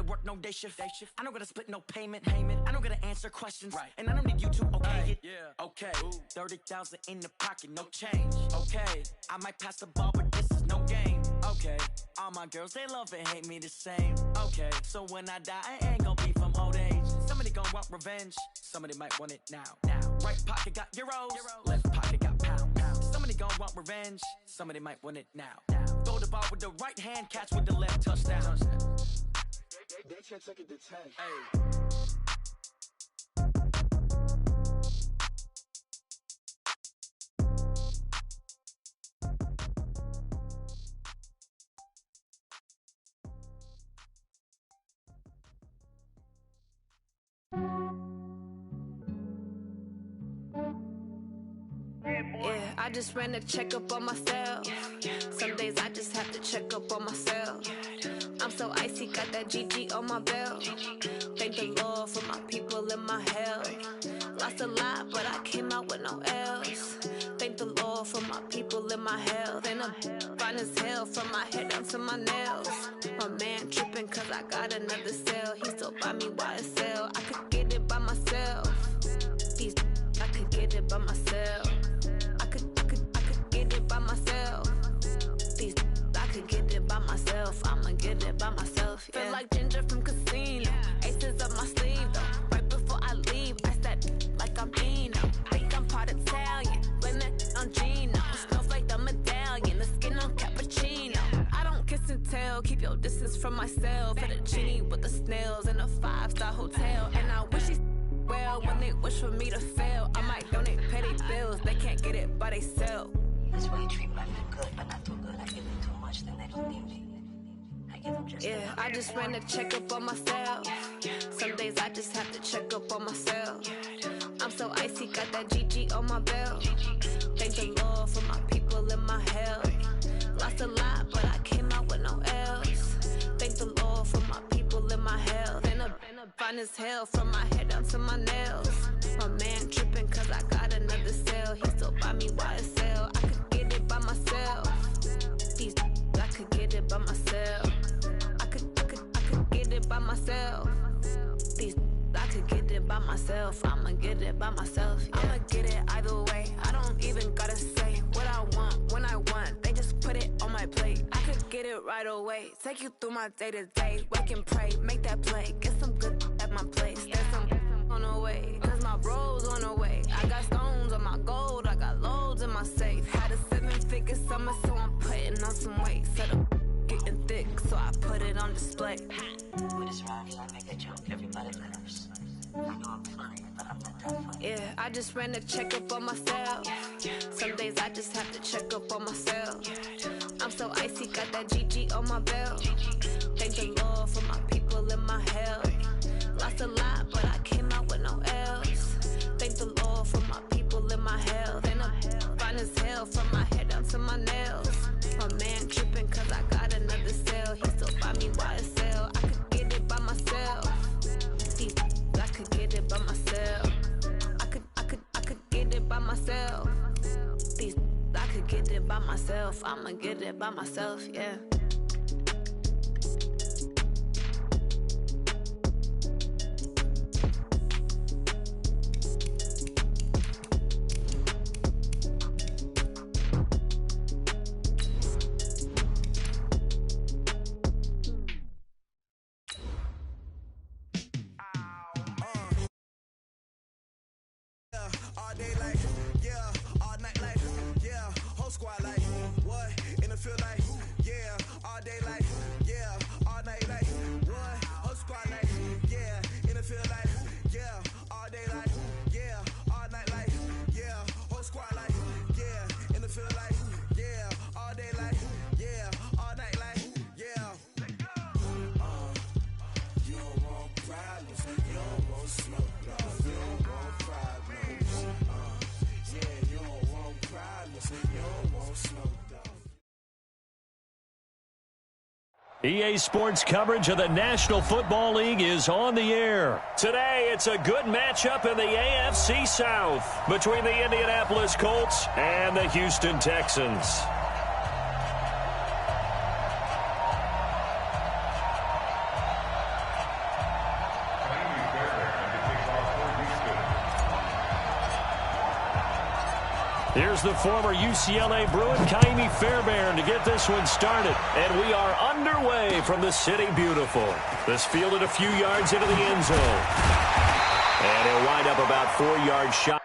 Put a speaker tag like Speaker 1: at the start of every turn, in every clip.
Speaker 1: work no day shift. I don't gotta split no payment. I don't gotta answer questions. And I don't need you to okay it. Okay, 30,000 in the pocket, no change. Okay, I might pass the ball, but this is no game. Okay, all my girls, they love and hate me the same. Okay, so when I die, I ain't gonna be from old age. Somebody gonna want revenge. Somebody might want it now. Right pocket got euros. Left pocket got pounds. Somebody gonna want revenge. Somebody might want it now. Throw the ball with the right hand, catch with the left, touchdown.
Speaker 2: They can't take it to 10.
Speaker 1: Hey.
Speaker 3: Yeah, I just ran a checkup on myself. Some days I just have to check up on myself. I'm so icy, got that GG on my belt. Thank the Lord for my people and my health. Lost a lot, but I came out with no L's. Thank the Lord for my people and my health. And I'm fine as hell from my head down to my nails. My man tripping cause I got another cell. He still buy me YSL. I could get it by myself. These I could get it by myself. I could get it by myself. These I could get it by myself. I'ma get it by myself. Yeah. Feel like Ginger from Casino. Aces up my sleeve though. Right before I leave, I step like I'm Dino. Think I'm part Italian. Blame that on Gino. Snowflake the medallion. The skin on cappuccino. I don't kiss and tell. Keep your distance from myself. Fettuccine with the snails in a 5-star hotel. And I wish he well when they wish for me to fail. I might donate petty bills. They can't get it by they sell.
Speaker 4: That's why you treat me good, but not too good. I give them too much, then they don't need me. I give them just
Speaker 3: yeah, I just ran a checkup on myself. Some days I just have to check up on myself. I'm so icy, got that GG on my belt. Thank the Lord for my people and my health. Lost a lot, but I came out with no L's. Thank the Lord for my people and my health. And I'm fine as hell from my head down to my nails. My man tripping cause I got another cell. He still buy me YSL. I could get it by myself. These I could get it by myself. I could get it by myself. These I could get it by myself. I'ma get it by myself. Yeah. I'ma get it either way. I don't even gotta say what I want when I want. They just put it on my plate. I could get it right away. Take you through my day to day. Wake and pray, make that play. Get some good at my place. There's some on the way. Cause my bros on the way. I got stones on my gold. I got loads in my safe. Had a 7-figure summer, so I'm putting on some weight. Set up getting thick, so I put it on display.
Speaker 4: With this rhyme, I make a joke, everybody laughs. I know I'm funny, but I'm not that funny.
Speaker 3: Yeah, I just ran a checkup on myself. Some days I just have to check up on myself. I'm so icy, got that GG on my belt. Thank the Lord for my people and my health. Lost a lot, but I came out with no L's. Thank the Lord for my people and my health. And I'm fine as hell from my head down to my nails. My man tripping cause I got another cell. He still buy me YSL. I could get it by myself. These I could get it by myself. I could get it by myself. These I could get it by myself. I'ma get it by myself, yeah.
Speaker 5: All day like, yeah, all night like, yeah, whole squad like, what, in the field like, yeah, all day like, yeah, all night like, what, whole squad like, yeah, in the field like, yeah, all day like, yeah, all night like, yeah, whole squad like, yeah, in the field like, yeah, all day like, yeah, all night like, yeah. You don't want problems, you don't want smoke, you don't want problems. Yeah, you don't want problems, you don't want smoke,
Speaker 6: EA Sports coverage of the National Football League is on the air. Today, it's a good matchup in the AFC South between the Indianapolis Colts and the Houston Texans. Here's the former UCLA Bruin, Kaimi Fairbairn, to get this one started. And we are underway from the City Beautiful. This fielded a few yards into the end zone. And he'll wind up about 4 yards shy.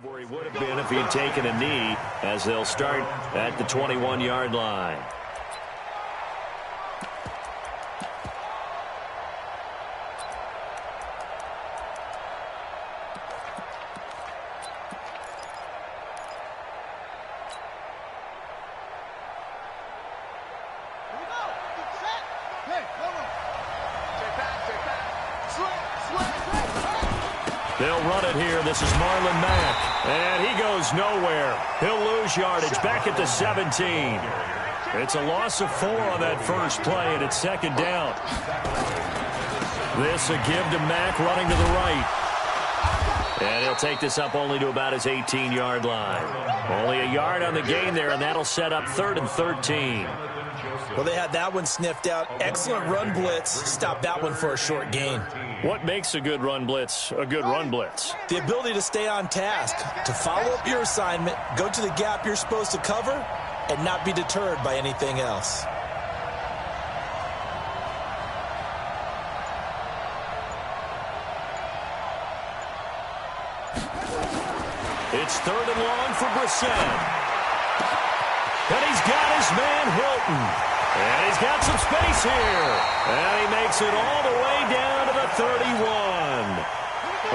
Speaker 6: Where he would have been if he'd taken a knee, as they'll start at the 21-yard line. They'll run it here. This is Marlon Mack. And he goes nowhere. He'll lose yardage back at the 17. It's a loss of 4 on that first play, and it's second down. This a give to Mack running to the right. And he'll take this up only to about his 18-yard line. Only a yard on the gain there, and that'll set up 3rd and 13.
Speaker 7: Well, they had that one sniffed out. Excellent run blitz. Stopped that one for a short gain.
Speaker 6: What makes a good run blitz a good run blitz?
Speaker 7: The ability to stay on task, to follow up your assignment, go to the gap you're supposed to cover, and not be deterred by anything else.
Speaker 6: It's 3rd and long for Brissett. And he's got his man Hilton. And he's got some space here. And he makes it all the way down to the 31.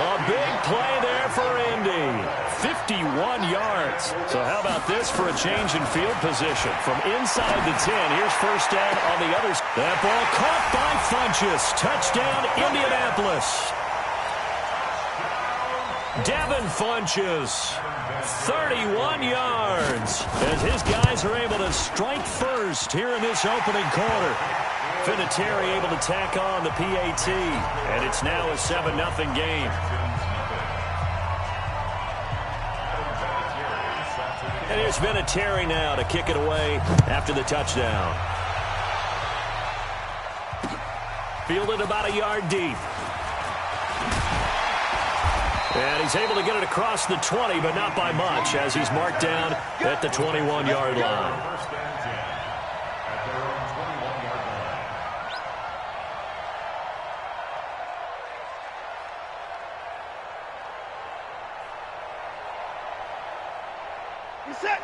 Speaker 6: A big play there for Indy. 51 yards. So how about this for a change in field position? From inside the 10, here's first down on the other side. That ball caught by Funchess. Touchdown, Indianapolis. Devin Funchess, 31 yards, as his guys are able to strike first here in this opening quarter. Vinatieri able to tack on the PAT, and it's now a 7-0 game. And here's Vinatieri now to kick it away after the touchdown. Fielded about a yard deep. And he's able to get it across the 20, but not by much, as he's marked down at the 21-yard line.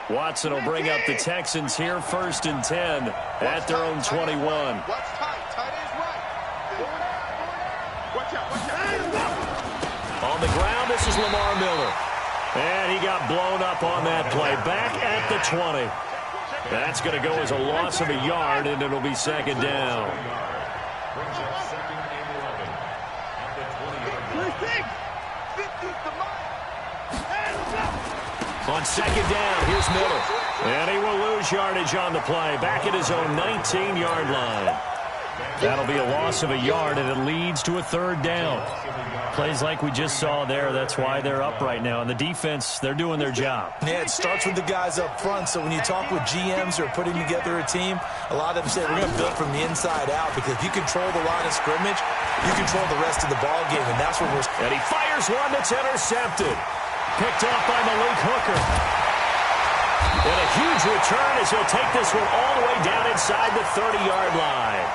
Speaker 6: Watson will bring up the Texans here, 1st and 10 at their own 21. On the ground, this is Lamar Miller. And he got blown up on that play. Back at the 20. That's going to go as a loss of a yard, and it'll be second down. On second down, here's Miller. And he will lose yardage on the play. Back at his own 19-yard line. That'll be a loss of a yard, and it leads to a 3rd down. Plays like we just saw there, that's why they're up right now. And the defense, they're doing their job.
Speaker 7: Yeah, it starts with the guys up front. So when you talk with GMs who are putting together a team, a lot of them say we're going to build from the inside out, because if you control the line of scrimmage, you control the rest of the ball game, and that's what we're...
Speaker 6: And he fires one that's intercepted. Picked off by Malik Hooker. And a huge return as he'll take this one all the way down inside the 30-yard line.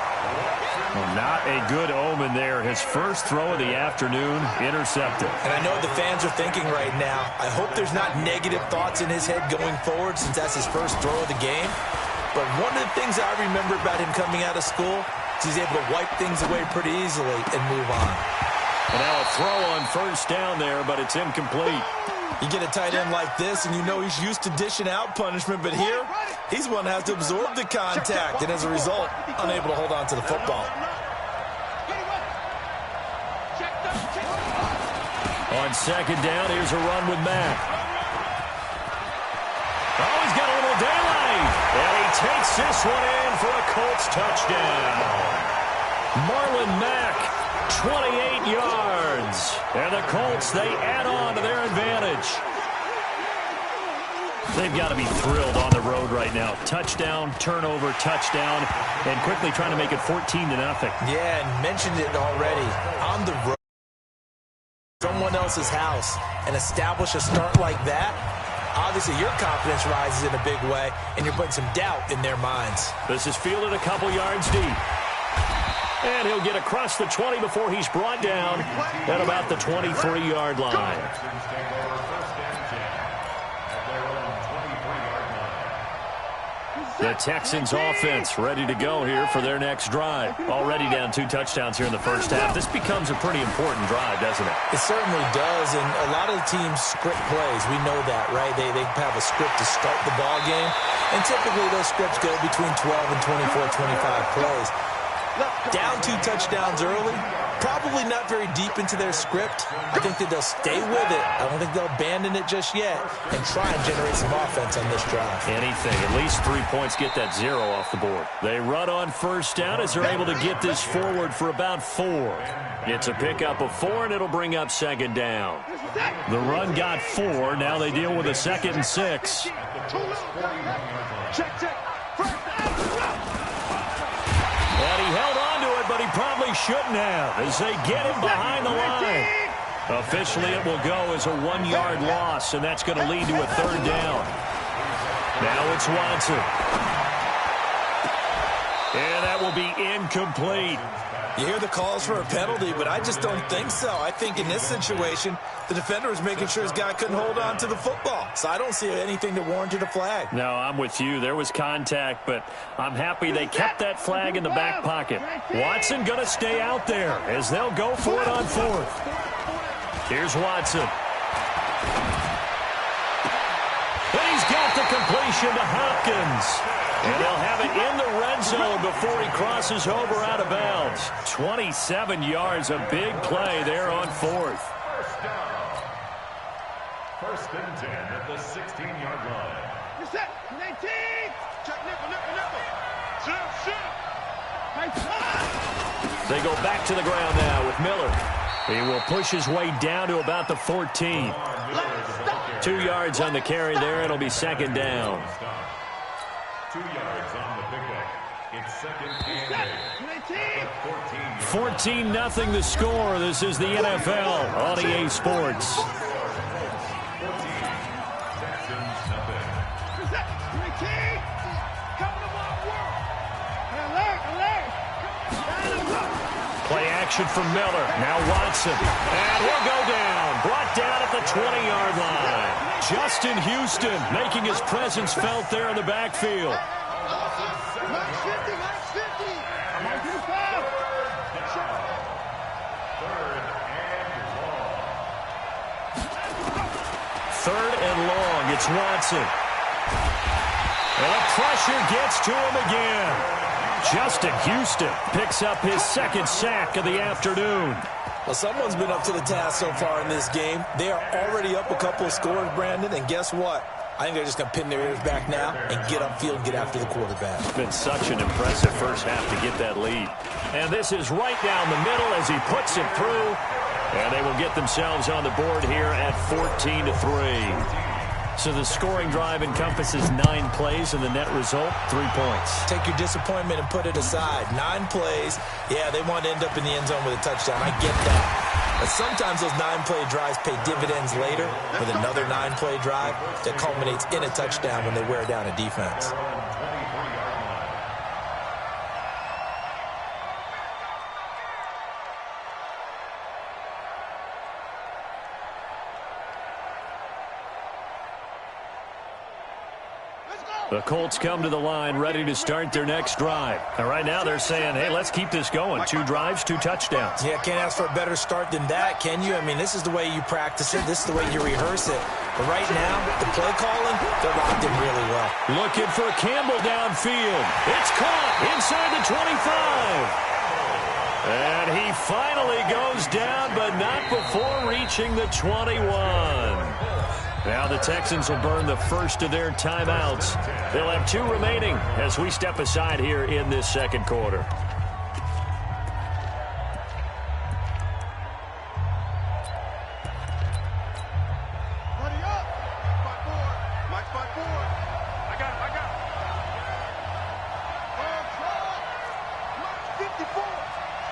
Speaker 6: Well, not a good omen there. His first throw of the afternoon, intercepted.
Speaker 7: And I know the fans are thinking right now, I hope there's not negative thoughts in his head going forward, since that's his first throw of the game. But one of the things I remember about him coming out of school is he's able to wipe things away pretty easily and move on.
Speaker 6: And now a throw on first down there, but it's incomplete.
Speaker 7: You get a tight end like this, and you know he's used to dishing out punishment, but here, he's one that has to absorb the contact, and as a result, unable to hold on to the football.
Speaker 6: On second down, here's a run with Mack. Oh, he's got a little daylight, and he takes this one in for a Colts touchdown. Marlon Mack, 28 yards. And the Colts, they add on to their advantage. They've got to be thrilled on the road right now. Touchdown, turnover, touchdown, and quickly trying to make it 14-0.
Speaker 7: Yeah, and mentioned it already. On the road, someone else's house, and establish a start like that, obviously your confidence rises in a big way, and you're putting some doubt in their minds.
Speaker 6: This is fielded a couple yards deep. And he'll get across the 20 before he's brought down at about the 23-yard line. The Texans offense ready to go here for their next drive. Already down 2 touchdowns here in the first half. This becomes a pretty important drive, doesn't it?
Speaker 7: It certainly does, and a lot of the teams script plays. We know that, right? They have a script to start the ball game, and typically those scripts go between 12 and 24, 25 plays. Down 2 touchdowns early, probably not very deep into their script. I think that they'll stay with it. I don't think they'll abandon it just yet and try and generate some offense on this drive.
Speaker 6: Anything. At least 3 points, get that 0 off the board. They run on first down as they're able to get this forward for about 4. It's a pickup of 4, and it'll bring up second down. The run got 4. Now they deal with a 2nd and 6. And he held on to it, but he probably shouldn't have as they get him behind the line. Officially, it will go as a 1-yard loss, and that's going to lead to a 3rd down. Now it's Watson. And that will be incomplete.
Speaker 7: You hear the calls for a penalty, but I just don't think so. I think in this situation, the defender was making sure his guy couldn't hold on to the football. So I don't see anything that warranted a flag.
Speaker 6: No, I'm with you. There was contact, but I'm happy they kept that flag in the back pocket. Watson going to stay out there as they'll go for it on 4th. Here's Watson. And he's got the completion to Hopkins. And they'll have it in the red zone before he crosses over out of bounds. 27 yards, a big play there on 4th.
Speaker 8: First and 10 at the 16-yard line.
Speaker 2: You're set. 19. Check nickel.
Speaker 6: They go back to the ground now with Miller. He will push his way down to about the 14. 2 yards on the carry there. It'll be 2nd down.
Speaker 8: 2 yards on the pickup. It's 2nd and
Speaker 6: 8. 14-0 the score. This is the NFL on EA Sports.
Speaker 8: 14, Texans nothing.
Speaker 6: Play action from Miller. Now Watson. And he'll go down. Brought down at the 20-yard line. Justin Houston making his presence felt there in the backfield. Third and long. It's Watson. And the pressure gets to him again. Justin Houston picks up his 2nd sack of the afternoon.
Speaker 7: Well, someone's been up to the task so far in this game. They are already up a couple of scores, Brandon, and guess what? I think they're just going to pin their ears back now and get upfield and get after the quarterback.
Speaker 6: It's been such an impressive first half to get that lead. And this is right down the middle as he puts it through. And they will get themselves on the board here at 14-3. So the scoring drive encompasses 9 plays, and the net result, 3 points.
Speaker 7: Take your disappointment and put it aside. 9 plays. Yeah, they want to end up in the end zone with a touchdown. I get that. But sometimes those 9-play drives pay dividends later with another 9-play drive that culminates in a touchdown when they wear down a defense.
Speaker 6: The Colts come to the line ready to start their next drive. And right now they're saying, hey, let's keep this going. 2 drives, 2 touchdowns.
Speaker 7: Yeah, can't ask for a better start than that, can you? I mean, this is the way you practice it. This is the way you rehearse it. But right now, the play calling, they're locked in really well.
Speaker 6: Looking for Campbell downfield. It's caught inside the 25. And he finally goes down, but not before reaching the 21. Now the Texans will burn the first of their timeouts. They'll have 2 remaining as we step aside here in this second quarter.
Speaker 2: Buddy up. Spot 4. Mike, spot 4. I got it.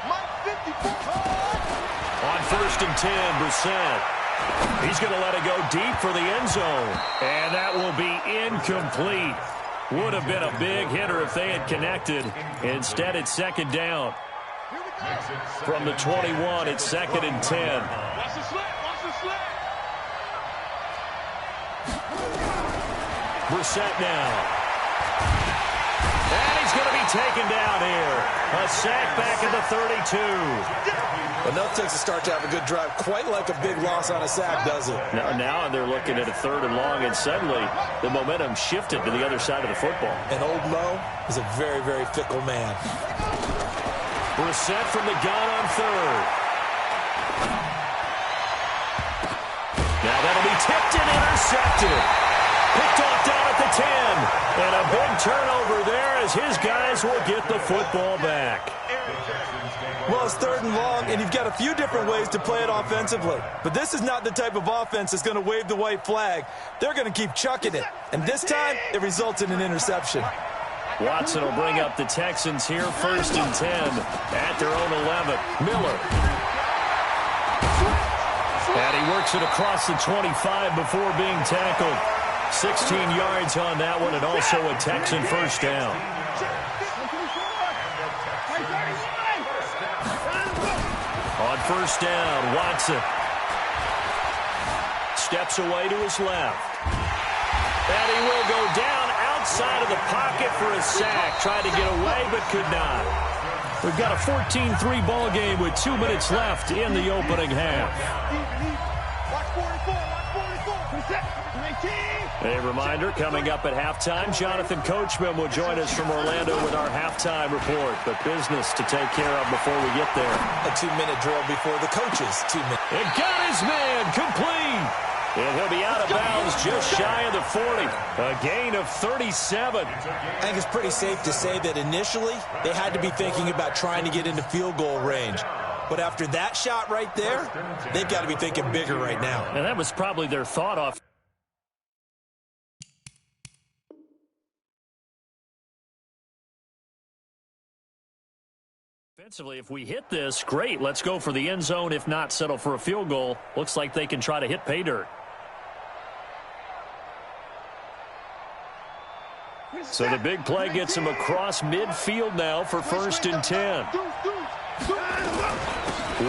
Speaker 2: Mike 54.
Speaker 6: On 1st and 10, Brissett. He's going to let it go deep for the end zone. And that will be incomplete. Would have been a big hitter if they had connected. Instead, it's 2nd down. From the 21, it's 2nd and 10.
Speaker 2: Watch the slip.
Speaker 6: Brissett now. taken down here. A sack back at the 32.
Speaker 7: Enough takes a start to have a good drive. Quite like a big loss on a sack, does it?
Speaker 6: Now they're looking at a 3rd and long, and suddenly the momentum shifted to the other side of the football.
Speaker 7: And old Mo is a very, very fickle man.
Speaker 6: Brissett from the gun on 3rd. Now that'll be tipped and intercepted. Picked off down at the 10. And a big turnover there as his guys will get the football back.
Speaker 7: Well, it's 3rd and long, and you've got a few different ways to play it offensively. But this is not the type of offense that's going to wave the white flag. They're going to keep chucking it. And this time, it results in an interception.
Speaker 6: Watson will bring up the Texans here, 1st and 10 at their own 11. Miller. And he works it across the 25 before being tackled. 16 yards on that one, and also a Texan 1st down. On 1st down, Watson steps away to his left. And he will go down outside of the pocket for a sack. Tried to get away, but could not. We've got a 14-3 ball game with 2 minutes left in the opening half. A reminder, coming up at halftime, Jonathan Coachman will join us from Orlando with our halftime report. But business to take care of before we get there.
Speaker 7: A 2-minute drill before the coaches. 2 minutes.
Speaker 6: It got his man complete. And he'll be out of bounds just shy of the 40. A gain of 37.
Speaker 7: I think it's pretty safe to say that initially they had to be thinking about trying to get into field goal range. But after that shot right there, they've got to be thinking bigger right now.
Speaker 6: And that was probably their thought off. Offensively, if we hit this, great. Let's go for the end zone. If not, settle for a field goal. Looks like they can try to hit pay dirt. So the big play gets him across midfield now for 1st and 10.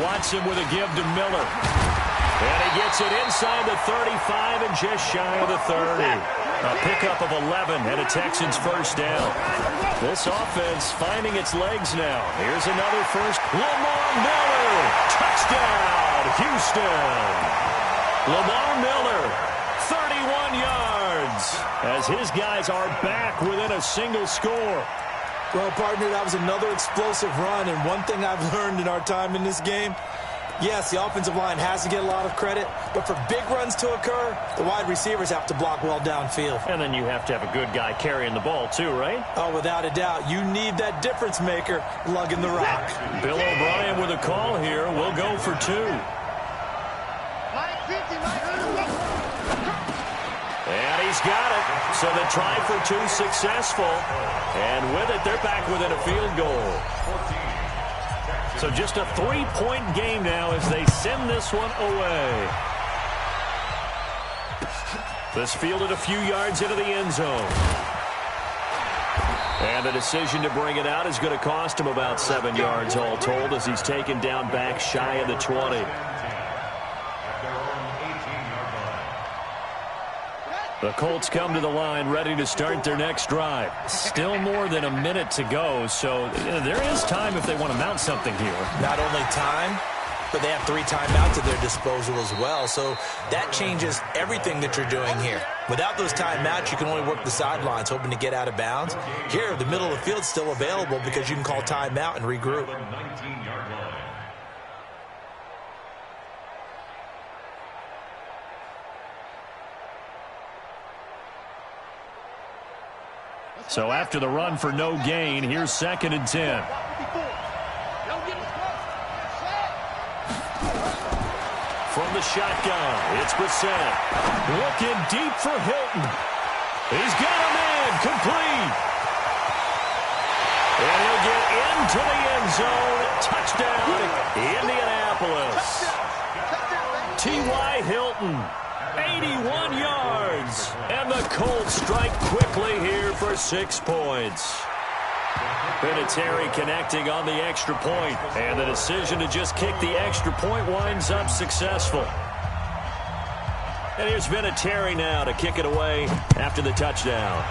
Speaker 6: Watson with a give to Miller. And he gets it inside the 35 and just shy of the 30. A pickup of 11 and a Texans 1st down. This offense finding its legs now. Here's another first. Lamar Miller. Touchdown, Houston. Lamar Miller, 31 yards, as his guys are back within a single score.
Speaker 7: Well, partner, that was another explosive run, and one thing I've learned in our time in this game, yes, the offensive line has to get a lot of credit, but for big runs to occur, the wide receivers have to block well downfield.
Speaker 6: And then you have to have a good guy carrying the ball too, right?
Speaker 7: Oh, without a doubt. You need that difference maker lugging the rock.
Speaker 6: Bill O'Brien with a call here. We'll go for 2. And he's got it. So the try for 2 successful. And with it, they're back within a field goal. So just a 3-point game now as they send this one away. This fielded a few yards into the end zone. And the decision to bring it out is going to cost him about 7 yards all told as he's taken down back shy of the 20. The Colts come to the line ready to start their next drive. Still more than a minute to go, so there is time if they want to mount something here.
Speaker 7: Not only time, but they have 3 timeouts at their disposal as well, so that changes everything that you're doing here. Without those timeouts, you can only work the sidelines, hoping to get out of bounds. Here, the middle of the field's still available because you can call timeout and regroup.
Speaker 6: So after the run for no gain, here's 2nd and 10. From the shotgun, it's Brissett. Looking deep for Hilton. He's got a man complete. And he'll get into the end zone. Touchdown, Indianapolis. T.Y. Hilton. 81 yards. And the Colts strike quickly here for 6 points. Vinatieri connecting on the extra point. And the decision to just kick the extra point winds up successful. And here's Vinatieri now to kick it away after the touchdown.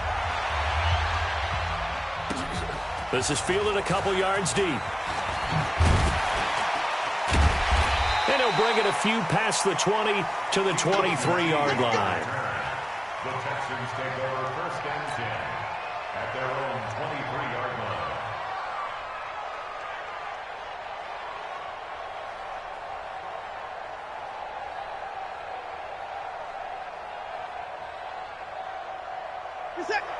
Speaker 6: This is fielded a couple yards deep. And he'll bring it a few past the 20 to the 23-yard line.
Speaker 8: The Texans take over 1st and 10 at their own 23-yard line.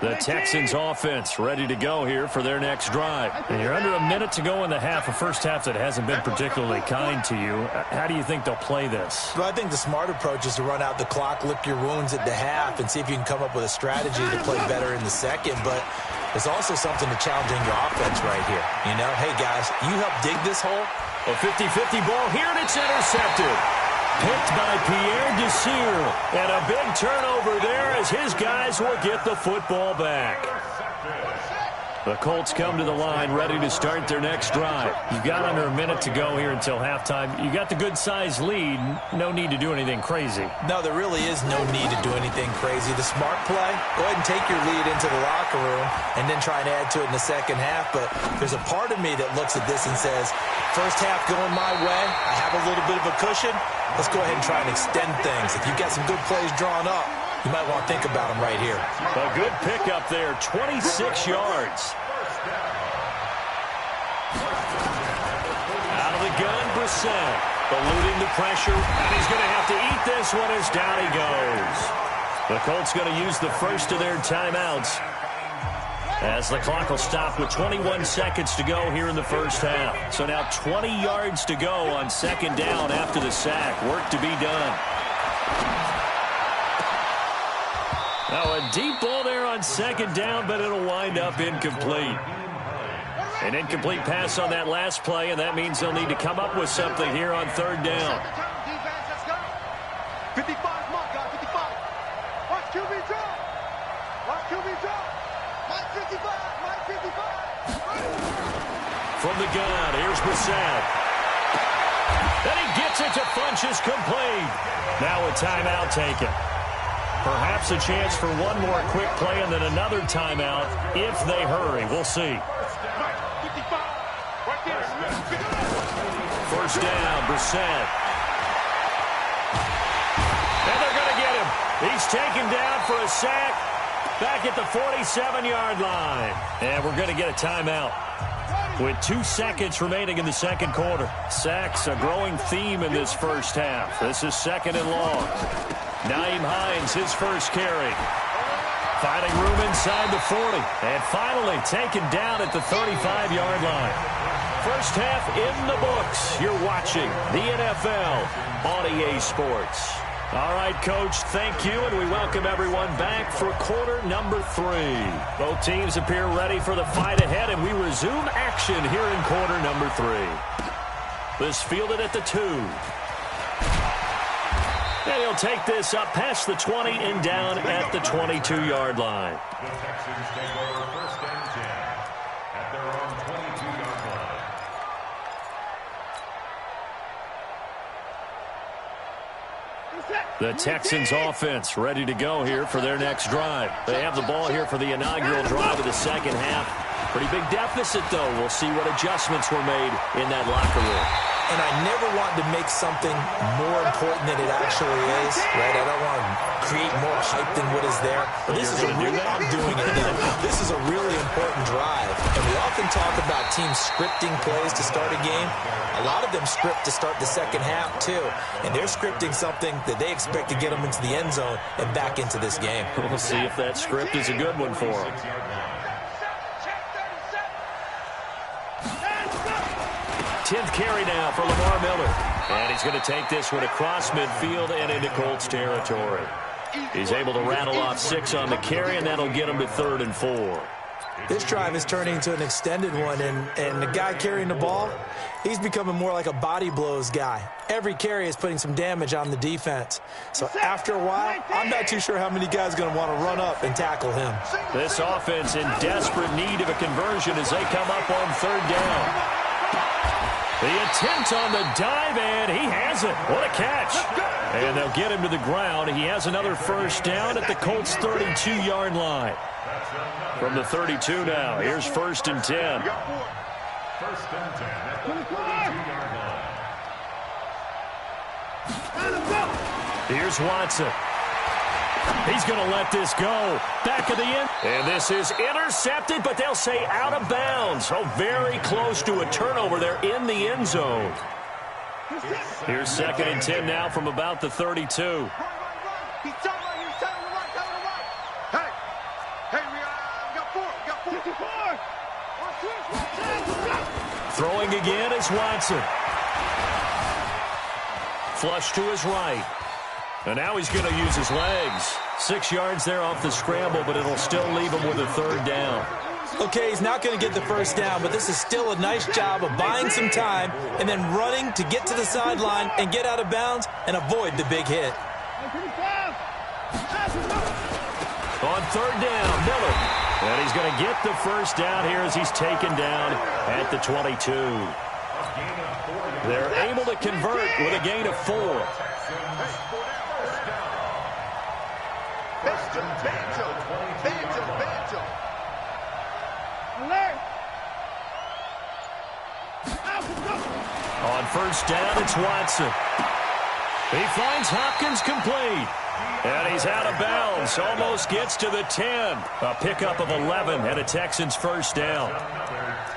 Speaker 6: The Texans offense ready to go here for their next drive. And you're under a minute to go in the half, a first half that hasn't been particularly kind to you. How do you think they'll play this?
Speaker 7: Well, I think the smart approach is to run out the clock, lick your wounds at the half, and see if you can come up with a strategy to play better in the second. But there's also something to challenging your offense right here. You know, hey, guys, you help dig this hole.
Speaker 6: A 50-50 ball here, and it's intercepted. Picked by Pierre Desir. And a big turnover there as his guys will get the football back. The Colts come to the line ready to start their next drive. You've got under a minute to go here until halftime. You got the good-sized lead. No need to do anything crazy.
Speaker 7: No, there really is no need to do anything crazy. The smart play, go ahead and take your lead into the locker room and then try and add to it in the second half. But there's a part of me that looks at this and says, first half going my way, I have a little bit of a cushion. Let's go ahead and try and extend things. If you've got some good plays drawn up, you might want to think about them right here.
Speaker 6: A good pickup there, 26 yards. Out of the gun, Brissett, eluding the pressure, and he's going to have to eat this one as down he goes. The Colts going to use the first of their timeouts as the clock will stop with 21 seconds to go here in the first half. So now 20 yards to go on second down after the sack. Work to be done. Now a deep ball there on second down, but it'll wind up incomplete. An incomplete pass on that last play, and that means they'll need to come up with something here on third down.
Speaker 2: 55, mark, guy, 55. Watch QB draw. Watch QB draw. Mike 55, Mike 55.
Speaker 6: From the gun, here's Brissett. Then he gets it to Funchess, complete. Now a timeout taken. Perhaps a chance for one more quick play and then another timeout if they hurry. We'll see. First down, Brissett. And they're going to get him. He's taken down for a sack back at the 47-yard line. And we're going to get a timeout with 2 seconds remaining in the second quarter. Sacks, a growing theme in this first half. This is second and long. Nyheim Hines, his first carry. Finding room inside the 40. And finally taken down at the 35-yard line. First half in the books. You're watching the NFL on EA Sports. All right, Coach, thank you, and we welcome everyone back for quarter number 3. Both teams appear ready for the fight ahead, and we resume action here in quarter number 3. This fielded at the 2. And he'll take this up past the 20 and down at the 22-yard line.
Speaker 8: The Texans take over 1st and 10 at their own 22-yard line.
Speaker 6: The Texans offense ready to go here for their next drive. They have the ball here for the inaugural drive of the second half. Pretty big deficit, though. We'll see what adjustments were made in that locker room.
Speaker 7: And I never want to make something more important than it actually is, right? I don't want to create more hype than what is there. But this is I'm doing it now. This is a really important drive. And we often talk about teams scripting plays to start a game. A lot of them script to start the second half, too. And they're scripting something that they expect to get them into the end zone and back into this game.
Speaker 6: We'll see if that script is a good one for them. 10th carry now for Lamar Miller. And he's going to take this one across midfield and into Colts territory. He's able to rattle off 6 on the carry, and that'll get him to 3rd and 4.
Speaker 7: This drive is turning into an extended one, and the guy carrying the ball, he's becoming more like a body blows guy. Every carry is putting some damage on the defense. So after a while, I'm not too sure how many guys are going to want to run up and tackle him.
Speaker 6: This offense in desperate need of a conversion as they come up on 3rd down. The attempt on the dive, and he has it. What a catch. And they'll get him to the ground. He has another first down at the Colts' 32-yard line. From the 32 now, here's 1st and 10.
Speaker 8: 1st and 10 at the 32-yard line.
Speaker 6: Here's Watson. He's going to let this go. Back of the end. And this is intercepted, but they'll say out of bounds. Oh, very close to a turnover there in the end zone. Here's 2nd and 10 now from about the 32. Throwing again is Watson. Flush to his right. And now he's going to use his legs. 6 yards there off the scramble, but it'll still leave him with a 3rd down.
Speaker 7: Okay, he's not going to get the first down, but this is still a nice job of buying some time and then running to get to the sideline and get out of bounds and avoid the big hit.
Speaker 6: On 3rd down, Miller. And he's going to get the first down here as he's taken down at the 22. They're able to convert with a gain of 4. On 1st down, it's Watson. He finds Hopkins complete. And he's out of bounds. Almost gets to the 10. A pickup of 11 and a Texans first down.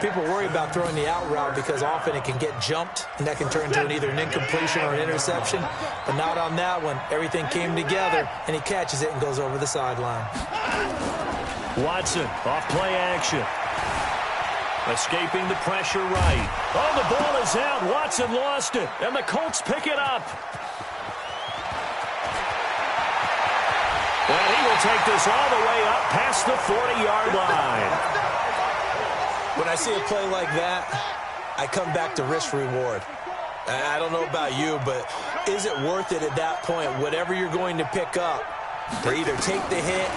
Speaker 7: People worry about throwing the out route because often it can get jumped, and that can turn into either an incompletion or an interception. But not on that one. Everything came together, and he catches it and goes over the sideline.
Speaker 6: Watson off play action. Escaping the pressure right. Oh, the ball is out. Watson lost it, and the Colts pick it up. And he will take this all the way up past the 40-yard line.
Speaker 7: When I see a play like that, I come back to risk-reward. I don't know about you, but is it worth it at that point, whatever you're going to pick up, to either take the hit,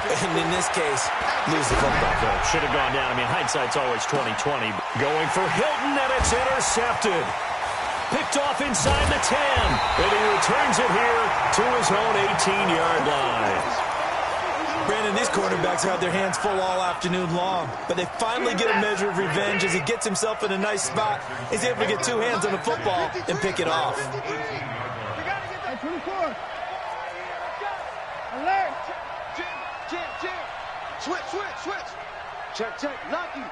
Speaker 7: and in this case, lose the football?
Speaker 6: Should have gone down. I mean, hindsight's always 20/20. Going for Hilton, and it's intercepted. Picked off inside the 10, and he returns it here to his own 18-yard line.
Speaker 7: Brandon, these quarterbacks have their hands full all afternoon long, but they finally get a measure of revenge as he gets himself in a nice spot. He's able to get 2 hands on the football and pick it off.
Speaker 2: Alert! Switch. Check. Lucky.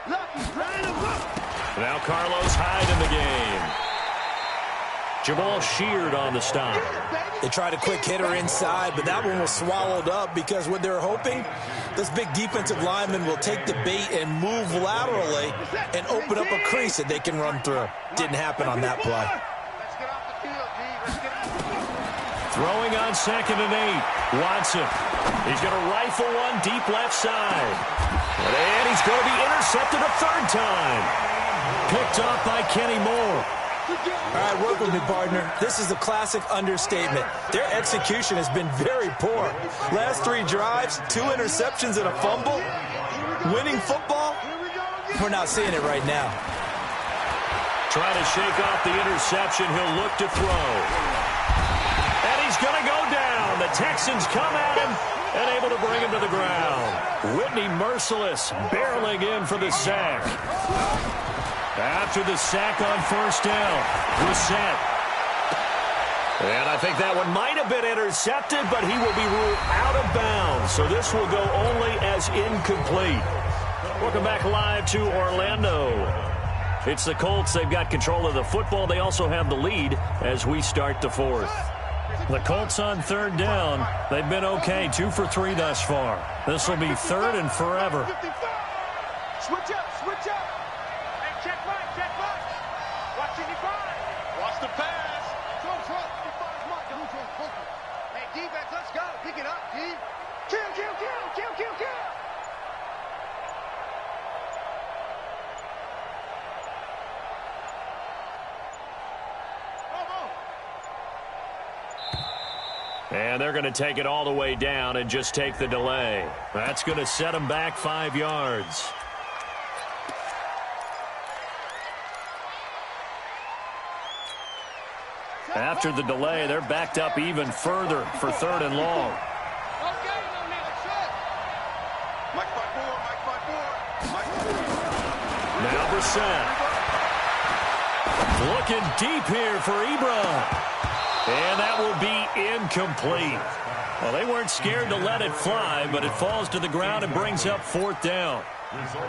Speaker 6: Now Carlos Hyde in the game. Jamal Sheard on the stop.
Speaker 7: They tried a quick hitter inside, but that one was swallowed up because what they're hoping, this big defensive lineman will take the bait and move laterally and open up a crease that they can run through. Didn't happen on that play.
Speaker 6: Throwing on 2nd and 8. Watson. He's going to rifle one deep left side. And he's going to be intercepted a 3rd time. Picked off by Kenny Moore.
Speaker 7: All right, work with me, partner. This is a classic understatement. Their execution has been very poor. Last 3 drives, 2 interceptions and a fumble. Winning football? We're not seeing it right now.
Speaker 6: Trying to shake off the interception. He'll look to throw. And he's going to go down. The Texans come at him and able to bring him to the ground. Whitney Merciless barreling in for the sack. After the sack on 1st down, Brissett. And I think that one might have been intercepted, but he will be ruled out of bounds. So this will go only as incomplete. Welcome back live to Orlando. It's the Colts. They've got control of the football. They also have the lead as we start the 4th. The Colts on 3rd down. They've been okay, 2 for 3 thus far. This will be 3rd and forever.
Speaker 2: Switch up. Hey, check Mike. Watch 55. Watch the pass. Front. 55 Mike. Hey, defense, let's go. Pick it up, D. Kill.
Speaker 6: And they're going to take it all the way down and just take the delay. That's going to set them back 5 yards. After the delay, they're backed up even further for 3rd and long. Now Brissett. Looking deep here for Ebron. And that will be incomplete. Well, they weren't scared to let it fly, but it falls to the ground and brings up 4th down.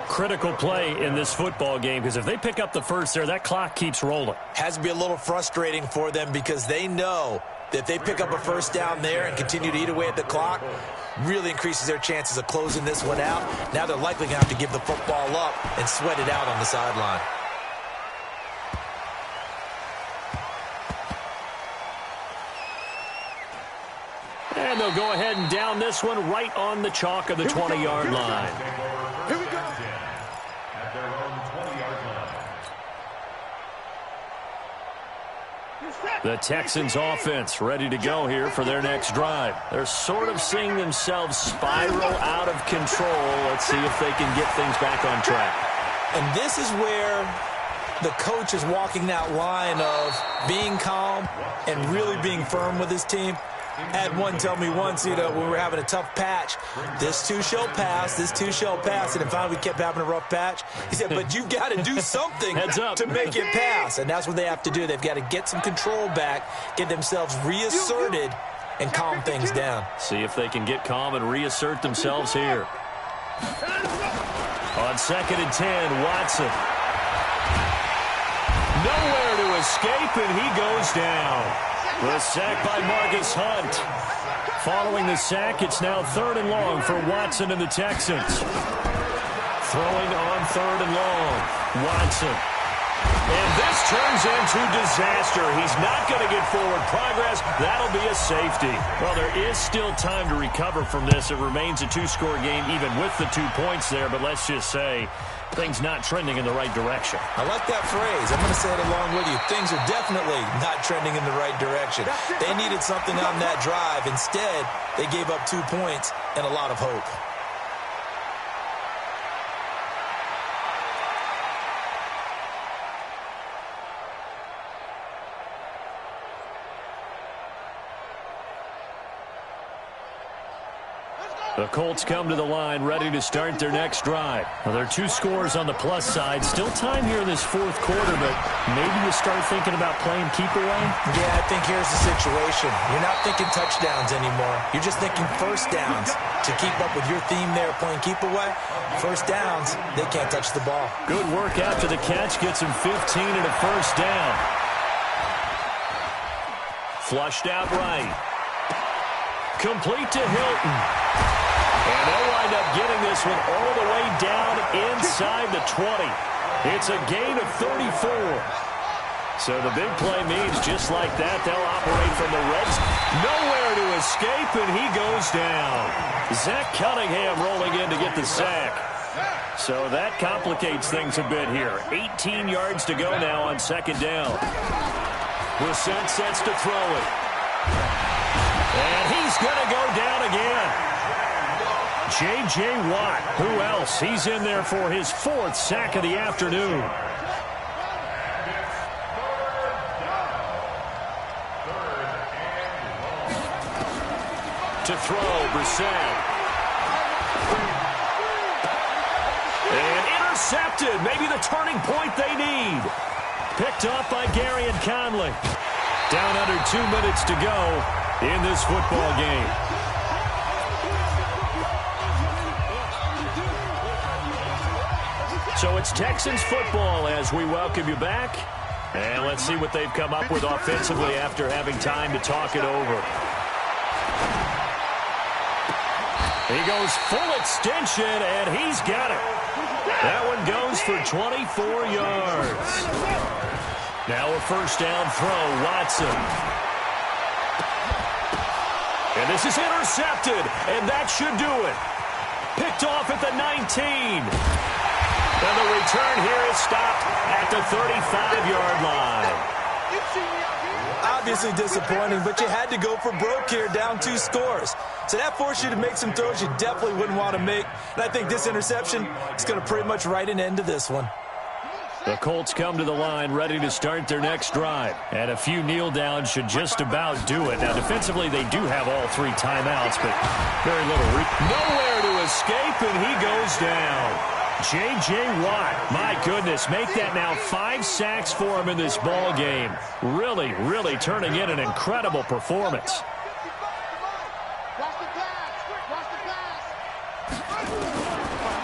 Speaker 6: Critical play in this football game, because if they pick up the first there, that clock keeps rolling.
Speaker 7: Has to be a little frustrating for them because they know that if they pick up a first down there and continue to eat away at the clock, really increases their chances of closing this one out. Now they're likely going to have to give the football up and sweat it out on the sideline.
Speaker 6: And they'll go ahead and down this one right on the chalk of the 20-yard line.
Speaker 2: Here we go.
Speaker 8: At their own 20-yard line.
Speaker 6: The Texans offense ready to go here for their next drive. They're sort of seeing themselves spiral out of control. Let's see if they can get things back on track.
Speaker 7: And this is where the coach is walking that line of being calm and really being firm with his team. I had one tell me once, when we were having a tough patch, this too shall pass, this too shall pass, and then finally we kept having a rough patch. He said, but you've got to do something to make it pass, and that's what they have to do. They've got to get some control back, get themselves reasserted, and calm things down.
Speaker 6: See if they can get calm and reassert themselves here. On 2nd and 10, Watson. Nowhere to escape, and he goes down. The sack by Marcus Hunt. Following the sack, it's now 3rd and long for Watson and the Texans. Throwing on 3rd and long. Watson. And this turns into disaster. He's not going to get forward progress. That'll be a safety. Well, there is still time to recover from this. It remains a 2-score game even with the 2 points there, but let's just say things not trending in the right direction.
Speaker 7: I like that phrase. I'm going to say it along with you. Things are definitely not trending in the right direction. They needed something on that drive. Instead, they gave up 2 points and a lot of hope.
Speaker 6: The Colts come to the line ready to start their next drive. Well, there are 2 scores on the plus side. Still time here in this 4th quarter, but maybe you start thinking about playing keep away?
Speaker 7: Yeah, I think here's the situation. You're not thinking touchdowns anymore. You're just thinking first downs. To keep up with your theme there, playing keep away, first downs, they can't touch the ball.
Speaker 6: Good work after the catch. Gets him 15 and a first down. Flushed out right. Complete to Hilton. And they'll wind up getting this one all the way down inside the 20. It's a gain of 34. So the big play means just like that, they'll operate from the Reds. Nowhere to escape, and he goes down. Zach Cunningham rolling in to get the sack. So that complicates things a bit here. 18 yards to go now on 2nd down. Brissett sets to throw it. And he's going to go down again. J.J. Watt, who else? He's in there for his 4th sack of the afternoon. To throw, Brissett. And intercepted. Maybe the turning point they need. Picked off by Garyon Conley. Down under 2 minutes to go in this football game. So it's Texans football as we welcome you back. And let's see what they've come up with offensively after having time to talk it over. He goes full extension, and he's got it. That one goes for 24 yards. Now a first down throw, Watson. And this is intercepted, and that should do it. Picked off at the 19. And the return here is stopped at the 35-yard line.
Speaker 7: Obviously disappointing, but you had to go for broke here, down 2 scores. So that forced you to make some throws you definitely wouldn't want to make. And I think this interception is going to pretty much write an end to this one.
Speaker 6: The Colts come to the line ready to start their next drive. And a few kneel downs should just about do it. Now, defensively, they do have all 3 timeouts, but very little. Nowhere to escape, and he goes down. J.J. Watt, my goodness, make that now 5 sacks for him in this ball game. Really, really turning in an incredible performance.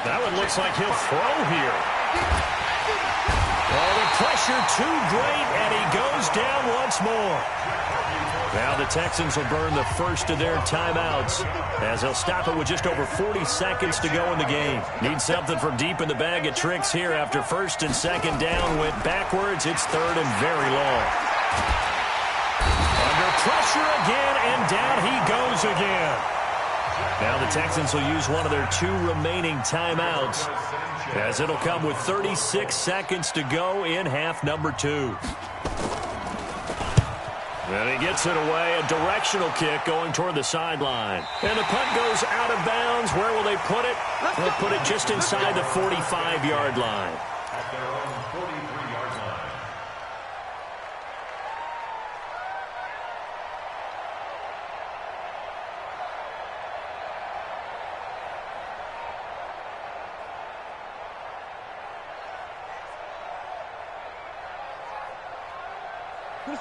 Speaker 6: That one looks like he'll throw here. Oh, the pressure too great, and he goes down once more. Now the Texans will burn the first of their timeouts as they'll stop it with just over 40 seconds to go in the game. Need something from deep in the bag of tricks here after first and second down went backwards. It's third and very long. Under pressure again, and down he goes again. Now the Texans will use one of their 2 remaining timeouts as it'll come with 36 seconds to go in half number 2. And he gets it away, a directional kick going toward the sideline. And the punt goes out of bounds. Where will they put it? They'll put it just inside the 45-yard line.
Speaker 8: At their own 43-yard line.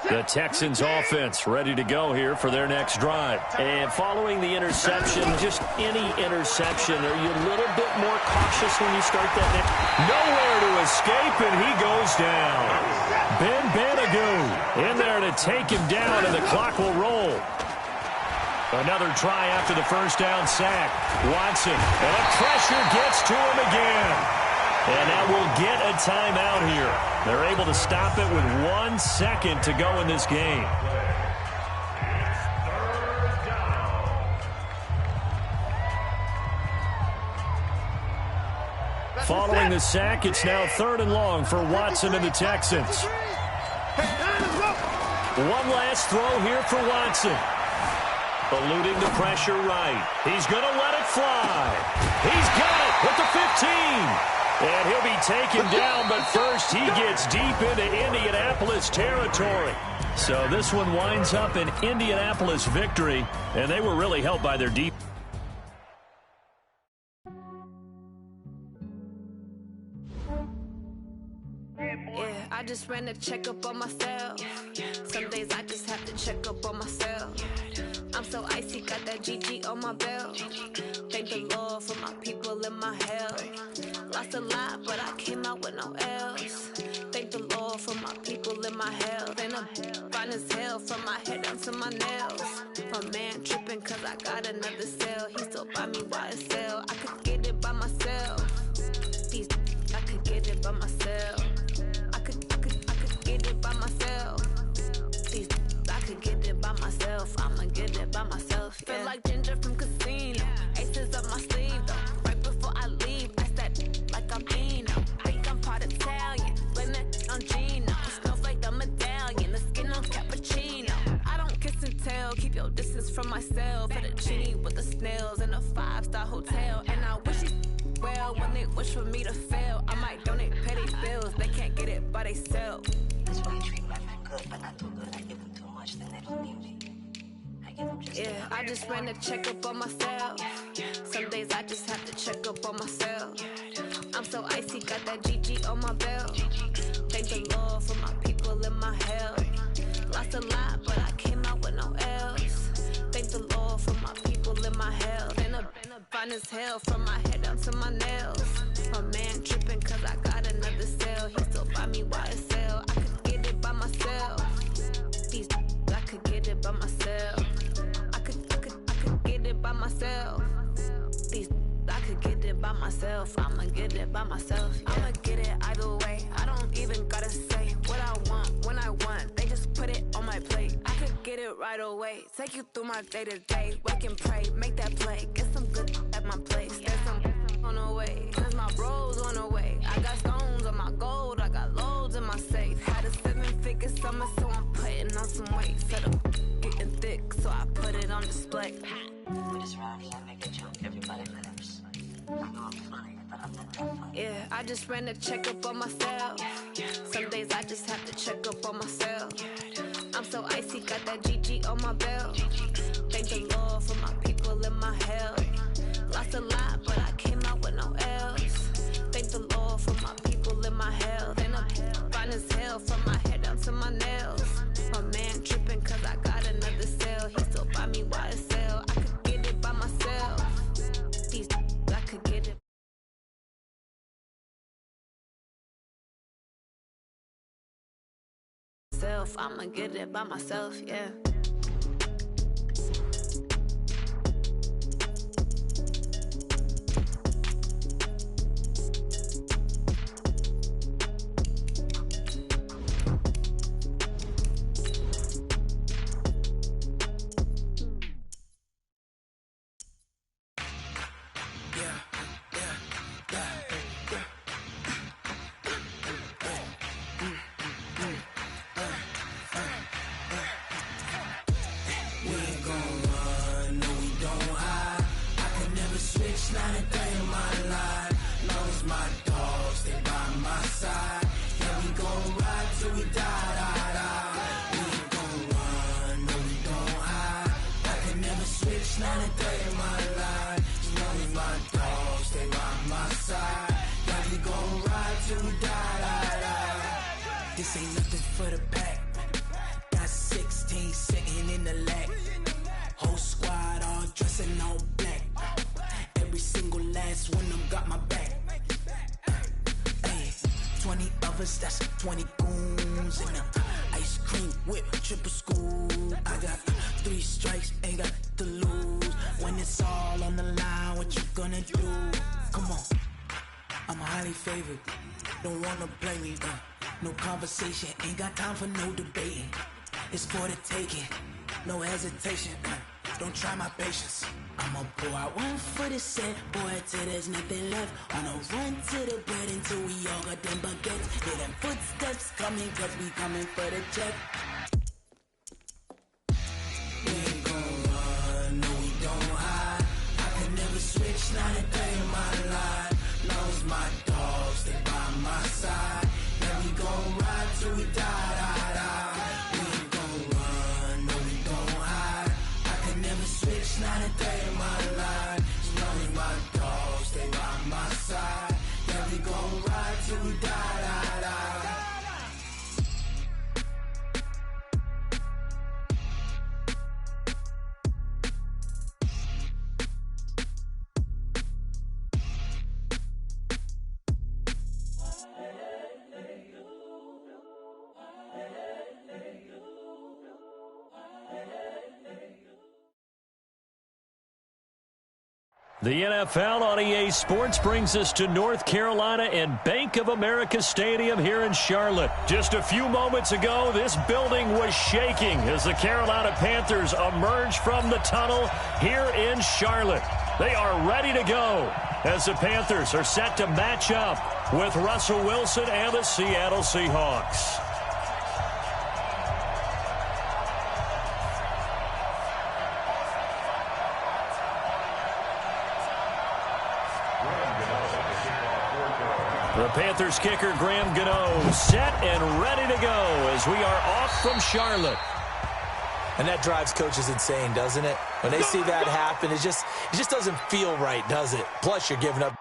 Speaker 6: The Texans offense ready to go here for their next drive. And following the interception, just any interception, are you a little bit more cautious when you start that next? Nowhere to escape, and he goes down. Ben Banogu in there to take him down, and the clock will roll. Another try after the first down sack. Watson, and pressure gets to him again. And that will get a timeout here. They're able to stop it with 1 second to go in this game. Following the sack, it's now 3rd and long for Watson and the Texans. One last throw here for Watson. Eluding the pressure right. He's going to let it fly. He's got it with the 15. And he'll be taken down, but first he gets deep into Indianapolis territory. So this one winds up an Indianapolis victory, and they were really helped by their deep.
Speaker 3: Yeah, I just ran a checkup on myself. Some days I just have to check up on myself. I'm so icy, got that GG on my belt. Thank the Lord for my people in my health. Lost a lot, but I came out with no else. Thank the Lord for my people in my health. And I'm fine as hell from my head down to my nails. My man tripping cause I got another cell. He still buy me YSL. I could get it by myself. I could get it by myself. I could get it by myself. I could get it by myself. I'ma get it by myself. Yeah. Feel like Ginger from Casino. Aces up my sleeve though. Right before I leave, I that like I'm Eno. Think I'm part Italian. Blame that on Gino. Smells like the medallion. The skin on cappuccino. I don't kiss and tell. Keep your distance from myself. Fettuccine with the snails in a 5-star hotel. And I wish it well when they wish for me to fail. I might donate petty bills. They can't get it by themselves.
Speaker 4: That's why you treat my men good, but not too good. I give them too much, then they don't need me. I give them just
Speaker 3: yeah, I just ran a checkup on myself. Some days I just have to check up on myself. I'm so icy, got that GG on my belt. Thank the Lord for my people in my health. Lost a lot, but I came out with no else. Thank the Lord for my people in my health. And I'm fine as hell from my head down to my nails. My man tripping cause I got another cell. He still buy me YSL. I could get it by myself. I could get it by myself. I could get it by myself. I could get it by myself. I'ma get it by myself. Yeah. I'ma get it either way. I don't even gotta say what I want when I want. They just put it on my plate. I could get it right away. Take you through my day to day. Work and pray, make that play. Get some good at my place. There's some on the way. Cause my bros on the way. I got stones on my gold. I got loads in my safe. Had a 7-figure summer, so I'm putting on some weight. Set up getting thick, so I put it on display.
Speaker 4: We just ride here and make a joke. Everybody laughs. I know I'm funny, but I'm not that funny.
Speaker 3: Yeah, I just ran a checkup on myself. Some days I just have to check up on myself. I'm so icy, got that GG on my belt. Thank the Lord for my people in my health. Lost a lot, but I came out with no L's. Thank the Lord for my people in my health. And I'm fine as hell from my head down to my nails. My man tripping cause I got another cell. He still buy me YSL. I could get it by myself. These I could get it. I'ma get it by myself, yeah.
Speaker 9: This ain't nothing for the pack. Got 16 sitting in the lag. Whole squad all dressing all black. Every single last one of them got my back. Hey, 20 of us, that's 20 goons in them. Ice cream whip, triple school. I got 3 strikes, ain't got to lose. When it's all on the line, what you gonna do? Come on, I'm highly favored. Don't wanna play me, no conversation, ain't got time for no debating. It's for the taking, no hesitation. Don't try my patience. I'ma pour out one for the set, boy, till there's nothing left. On a run to the bread until we all got them baguettes. Hear them footsteps coming, cause we coming for the check. We ain't gon' run, no we don't hide. I can never switch, not a day in my life. Long as my dogs, they by my side. Yeah, we gon' ride till we die. We ain't gon' run, no we don't hide. I can never switch, not a day in my life. As long as my dogs, they by my side. Yeah, we gon' ride till we die.
Speaker 6: The NFL on EA Sports brings us to North Carolina and Bank of America Stadium here in Charlotte. Just a few moments ago, this building was shaking as the Carolina Panthers emerged from the tunnel here in Charlotte. They are ready to go as the Panthers are set to match up with Russell Wilson and the Seattle Seahawks. The Panthers kicker, Graham Gano, set and ready to go as we are off from Charlotte.
Speaker 7: And that drives coaches insane, doesn't it? When they see that happen, it just doesn't feel right, does it? Plus, you're giving up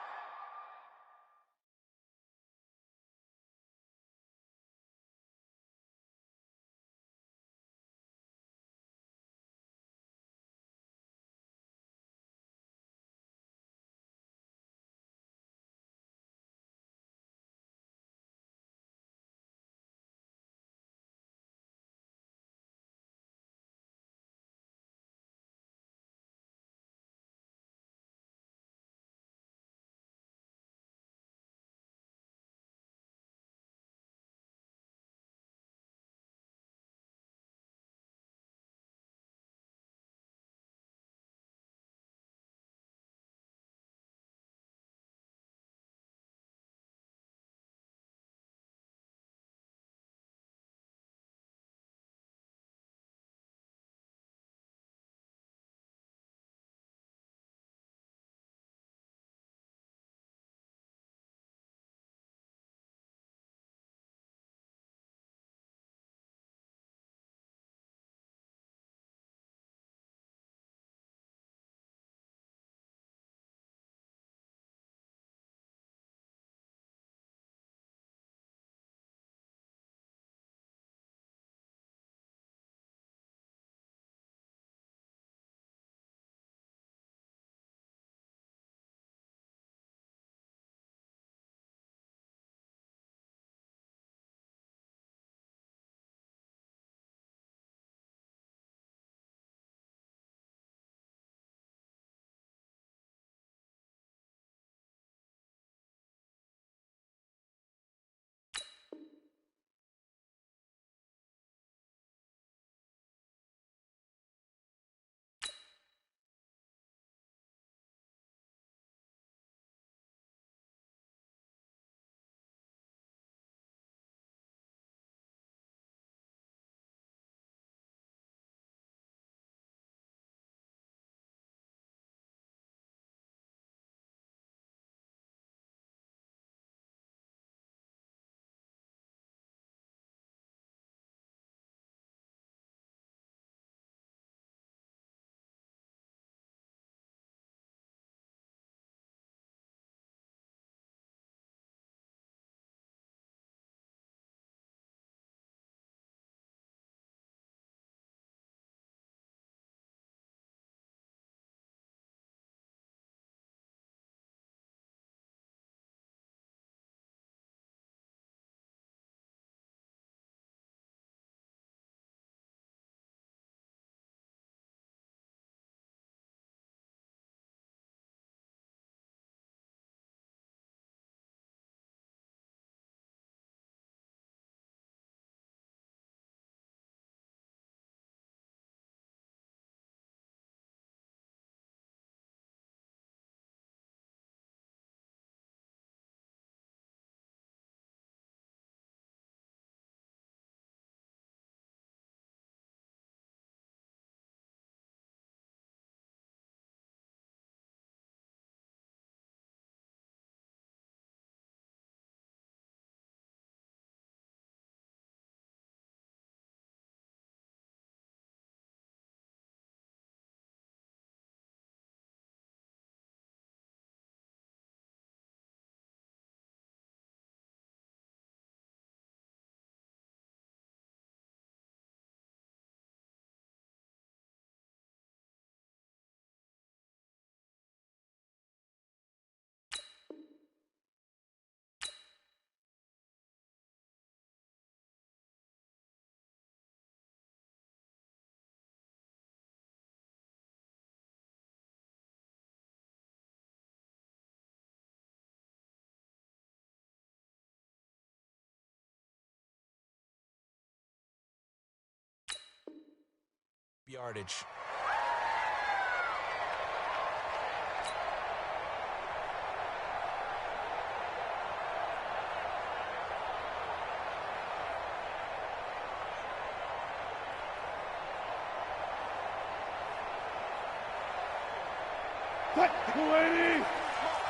Speaker 7: Yardage.
Speaker 2: Check, 280.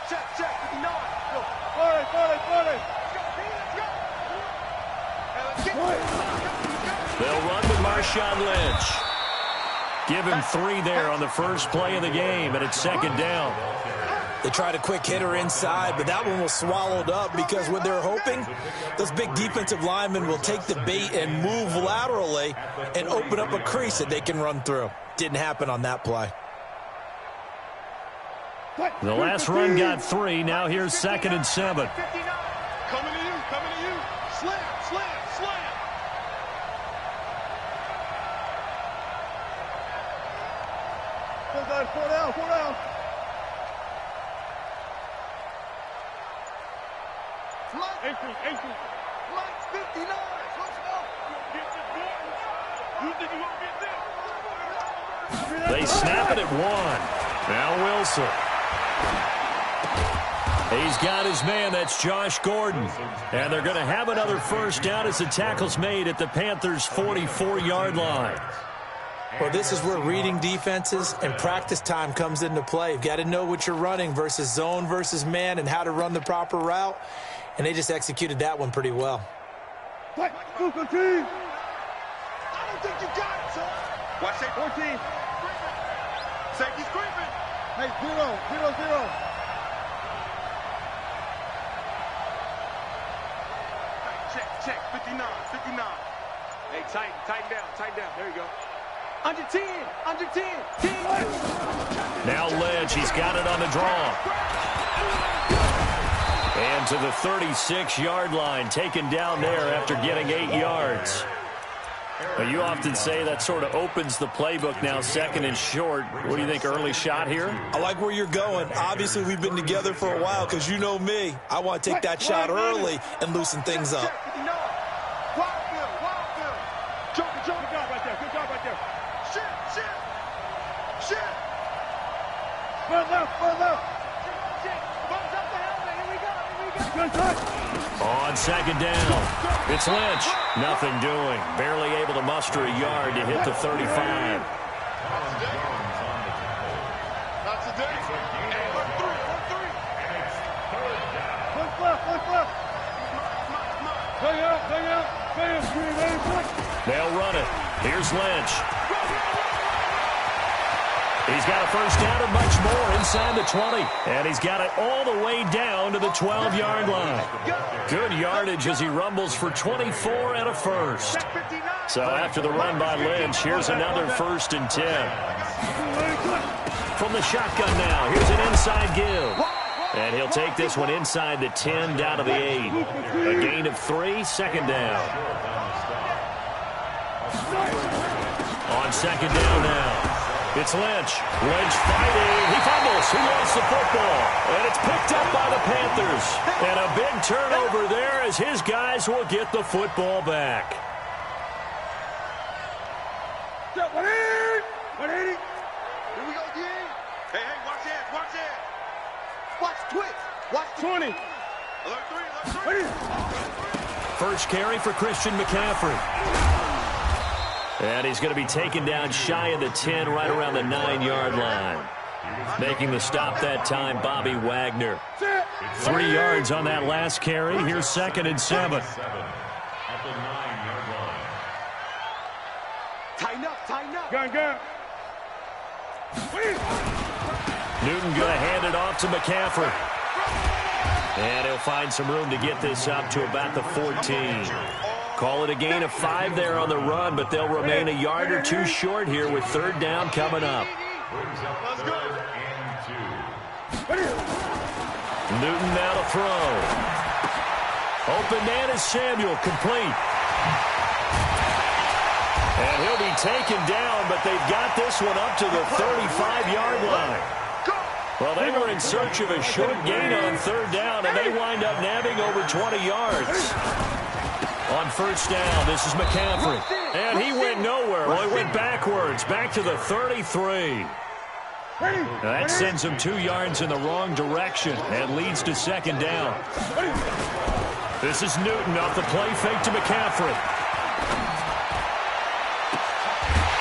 Speaker 2: Check, 59. Go. 40.
Speaker 6: They'll run with Marshawn Lynch. Give him 3 there on the first play of the game, and it's second down.
Speaker 7: They tried a quick hitter inside, but that one was swallowed up because what they're hoping, those big defensive linemen will take the bait and move laterally and open up a crease that they can run through. Didn't happen on that play.
Speaker 6: The last run got 3. Now here's 2nd and 7.
Speaker 2: Coming to you. Slam. Four down. Flight 18. Flight 59. Let's go. You think you're going to get this?
Speaker 6: They snap it at 1. Now Wilson. He's got his man. That's Josh Gordon. And they're going to have another first down as the tackle's made at the Panthers' 44-yard line.
Speaker 7: Well, this is where reading defenses and practice time comes into play. You've got to know what you're running versus zone versus man and how to run the proper route. And they just executed that one pretty well.
Speaker 2: I don't think you got it, son. Watch that 14. Safety screaming. Hey, 0. Check, 59. Hey, tighten down. There you go. Under 10. 10.
Speaker 6: Now Lynch, he's got it on the draw. And to the 36-yard line, taken down there after getting 8 yards. Now, you often say that sort of opens the playbook now, 2nd and short. What do you think, early shot here?
Speaker 7: I like where you're going. Obviously, we've been together for a while because you know me. I want to take that shot early and loosen things up.
Speaker 2: Good job right there. Shit. Front left.
Speaker 6: On 2nd down, it's Lynch. Nothing doing. Barely able to muster a yard to hit the 35.
Speaker 2: Not today. Hey, 1-3.
Speaker 6: They'll run it. Here's Lynch. He's got a first down and much more inside the 20. And he's got it all the way down to the 12-yard line. Good yardage as he rumbles for 24 and a first. So after the run by Lynch, here's another 1st and 10. From the shotgun now, here's an inside give. And he'll take this one inside the 10 down to the 8. A gain of 3, 2nd down. On 2nd down now. It's Lynch. Lynch fighting. He fumbles. He lost the football. And it's picked up by the Panthers. And a big turnover there as his guys will get the football back.
Speaker 2: 180. Here we go again. Hey, watch it. Watch twitch. Watch 20. Alert 3.
Speaker 6: First carry for Christian McCaffrey. And he's going to be taken down shy of the 10, right around the 9-yard line. Making the stop that time, Bobby Wagner. 3 yards on that last carry. Here's 2nd and 7.
Speaker 8: At the 9-yard line.
Speaker 2: Tighten up. Gun.
Speaker 6: Newton going to hand it off to McCaffrey. And he'll find some room to get this up to about the 14. Call it a gain of 5 there on the run, but they'll remain a yard or 2 short here with 3rd down coming up. Newton now to throw. Open man is Samuel, complete. And he'll be taken down, but they've got this one up to the 35-yard line. Well, they were in search of a short gain on 3rd down, and they wind up nabbing over 20 yards. On first down, this is McCaffrey. And he went nowhere. Well, he went backwards, back to the 33. That sends him 2 yards in the wrong direction and leads to second down. This is Newton off the play fake to McCaffrey.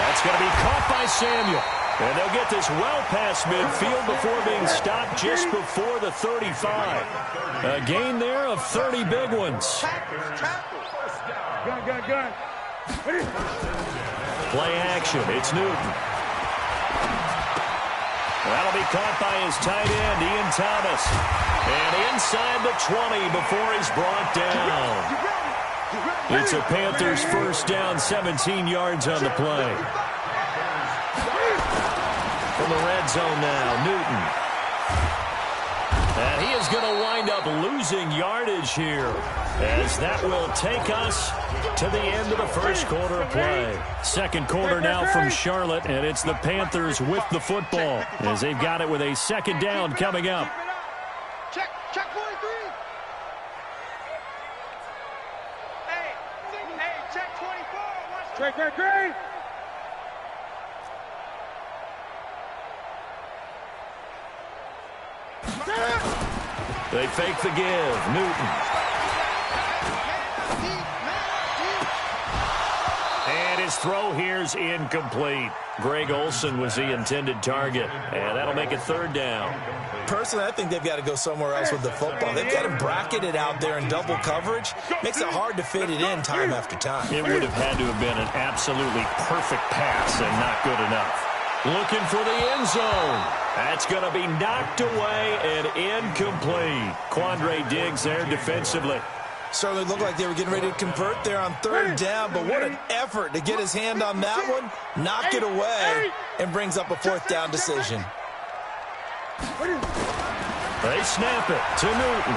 Speaker 6: That's going to be caught by Samuel. And they'll get this well past midfield before being stopped just before the 35. A gain there of 30 big ones. Play action. It's Newton. That'll be caught by his tight end, Ian Thomas. And inside the 20 before he's brought down. It's a Panthers first down, 17 yards on the play. From the red zone now, Newton. And he is going to wind up losing yardage here, as that will take us to the end of the first quarter of play. Second quarter now from Charlotte, and it's the Panthers with the football, as they've got it with a second down coming up.
Speaker 2: Check 43. Hey, check 24. Check green.
Speaker 6: They fake the give. Newton. And his throw here's incomplete. Greg Olsen was the intended target, and that'll make it third down.
Speaker 7: Personally, I think they've got to go somewhere else with the football. They've got him bracketed out there in double coverage. Makes it hard to fit it in time after time.
Speaker 6: It would have had to have been an absolutely perfect pass and not good enough. Looking for the end zone. That's going to be knocked away and incomplete. Quandre Diggs there defensively.
Speaker 7: Certainly looked like they were getting ready to convert there on third down, but what an effort to get his hand on that one, knock it away, and brings up a fourth down decision.
Speaker 6: They snap it to Newton.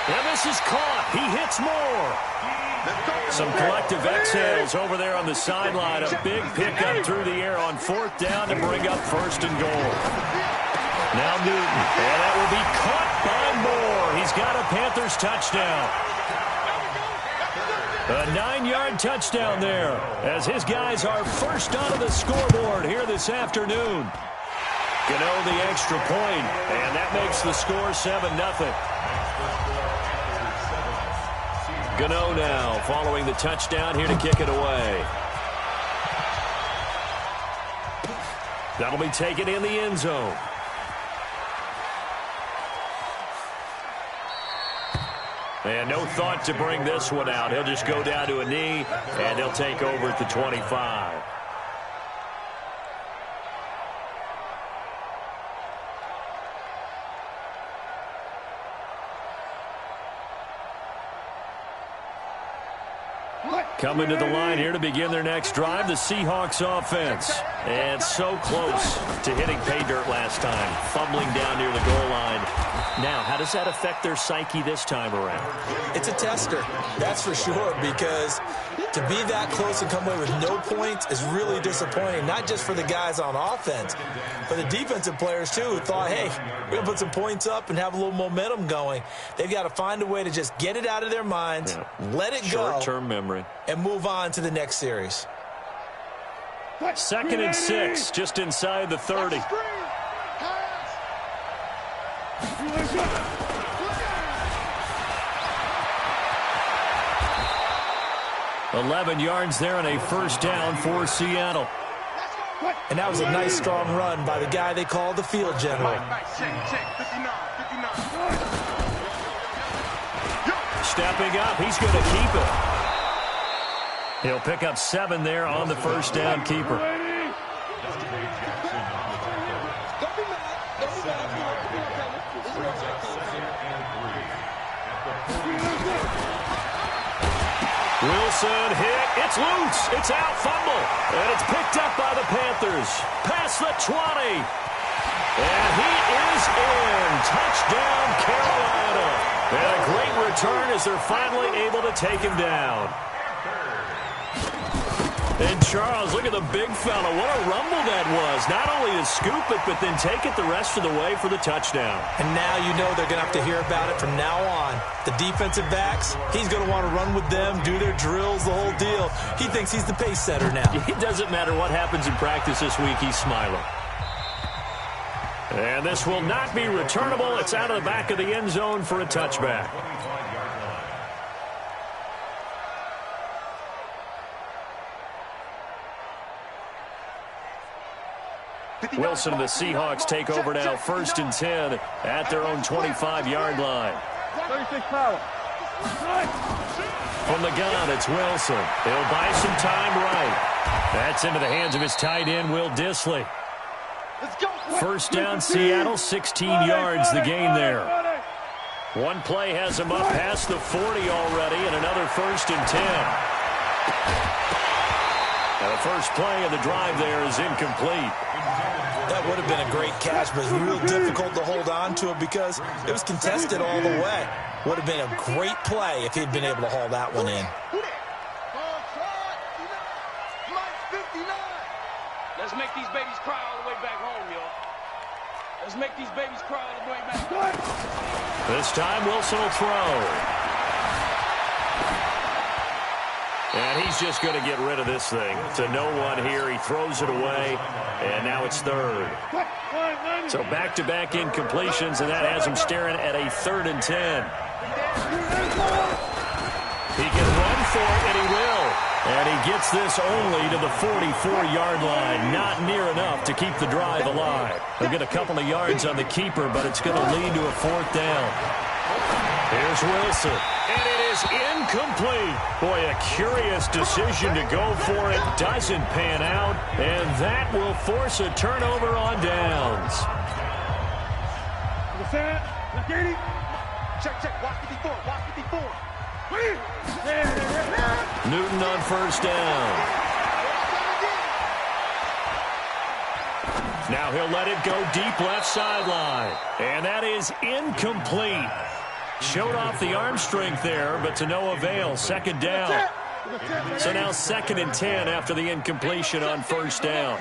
Speaker 6: And this is caught. He hits more. Some collective exhales over there on the sideline. A big pickup through the air on fourth down to bring up first and goal. Now Newton. And that will be caught by Moore. He's got a Panthers touchdown. A 9-yard touchdown there, as his guys are first onto the scoreboard here this afternoon. Gano the extra point, and that makes the score 7-0. Gano now following the touchdown here to kick it away. That'll be taken in the end zone. And no thought to bring this one out. He'll just go down to a knee, and he'll take over at the 25. Coming to the line here to begin their next drive, the Seahawks offense. And so close to hitting pay dirt last time, fumbling down near the goal line. Now, how does that affect their psyche this time around?
Speaker 7: It's a tester, that's for sure, because to be that close and come away with no points is really disappointing, not just for the guys on offense, but the defensive players, too, who thought, hey, we're going to put some points up and have a little momentum going. They've got to find a way to just get it out of their minds, let it go.
Speaker 6: Short-term memory.
Speaker 7: And move on to the next series.
Speaker 6: 2nd and 6, just inside the 30. $11 yards there and a first down for Seattle.
Speaker 7: And that was a nice, strong run by the guy they call the field general.
Speaker 6: Stepping up, he's going to keep it. He'll pick up 7 there on the first down keeper. Wilson hit. It's loose. It's out. Fumble. And it's picked up by the Panthers. Past the 20. And he is in. Touchdown, Carolina. And a great return as they're finally able to take him down. And Charles, look at the big fella. What a rumble that was. Not only to scoop it, but then take it the rest of the way for the touchdown.
Speaker 7: And now you know they're going to have to hear about it from now on. The defensive backs, he's going to want to run with them, do their drills, the whole deal. He thinks he's the pace setter now.
Speaker 6: It doesn't matter what happens in practice this week, he's smiling. And this will not be returnable. It's out of the back of the end zone for a touchback. Wilson and the Seahawks take over now, 1st and 10 at their own 25-yard line.
Speaker 2: 36 power.
Speaker 6: From the gun, it's Wilson. He'll buy some time right. That's into the hands of his tight end, Will Dissly. First down, Seattle, 16 yards the gain there. One play has him up past the 40 already, and another 1st and 10. And the first play of the drive there is incomplete.
Speaker 7: That would have been a great catch, but it was real difficult to hold on to it because it was contested all the way. Would have been a great play if he'd been able to haul that one in.
Speaker 2: Let's make these babies cry all the way back home, y'all. Let's make these babies cry all the way back home.
Speaker 6: This time, Wilson will throw. And he's just going to get rid of this thing. To no one here. He throws it away, and now it's 3rd. So back-to-back incompletions, and that has him staring at a 3rd and 10. He can run for it, and he will. And he gets this only to the 44-yard line. Not near enough to keep the drive alive. They'll get a couple of yards on the keeper, but it's going to lead to a 4th down. Here's Wilson. And it is incomplete. Boy, a curious decision to go for it. Doesn't pan out. And that will force a turnover on downs.
Speaker 2: Check. Watch 54. Watch 54.
Speaker 6: Newton on 1st down. Now he'll let it go deep left sideline. And that is incomplete. Showed off the arm strength there, but to no avail. 2nd down. So now 2nd and 10 after the incompletion on 1st down.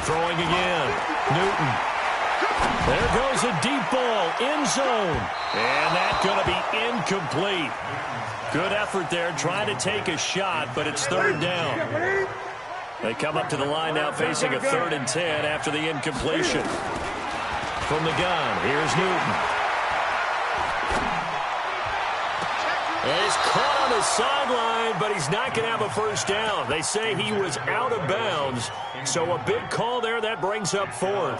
Speaker 6: Throwing again. Newton. There goes a deep ball. End zone. And that's going to be incomplete. Good effort there, trying to take a shot, but it's 3rd down. They come up to the line now facing a 3rd and 10 after the incompletion. From the gun, here's Newton. And he's caught on the sideline, but he's not going to have a 1st down. They say he was out of bounds, so a big call there. That brings up 4th.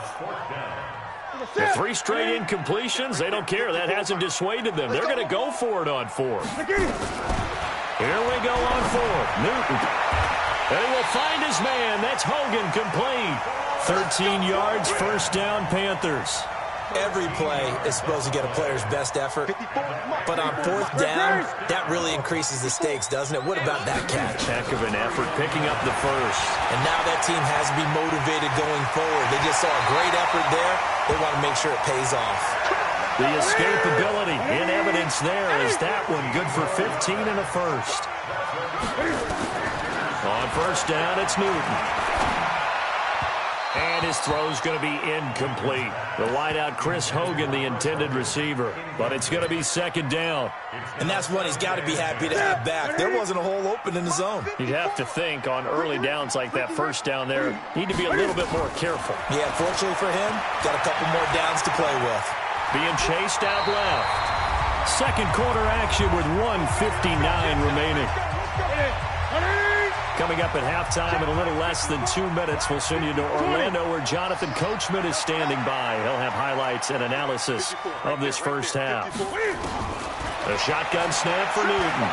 Speaker 6: The 3 straight incompletions, they don't care. That hasn't dissuaded them. They're going to go for it on 4th. Here we go on 4th. Newton. And he will find his man. That's Hogan, complete. 13 yards, 1st down, Panthers.
Speaker 7: Every play is supposed to get a player's best effort, but on 4th down, that really increases the stakes, doesn't it? What about that catch?
Speaker 6: Heck of an effort, picking up the 1st.
Speaker 7: And now that team has to be motivated going forward. They just saw a great effort there. They want to make sure it pays off.
Speaker 6: The escapability in evidence there is that one good for 15 and a 1st. On 1st down, it's Newton. And his throw's going to be incomplete. The wideout, Chris Hogan, the intended receiver. But it's going to be 2nd down.
Speaker 7: And that's one he's got to be happy to have back. There wasn't a hole open in the zone.
Speaker 6: You'd have to think on early downs like that 1st down there, need to be a little bit more careful.
Speaker 7: Yeah, fortunately for him, got a couple more downs to play with.
Speaker 6: Being chased out left. 2nd quarter action with 1:59 remaining. Coming up at halftime in a little less than 2 minutes, we'll send you to Orlando where Jonathan Coachman is standing by. He'll have highlights and analysis of this 1st half. A shotgun snap for Newton.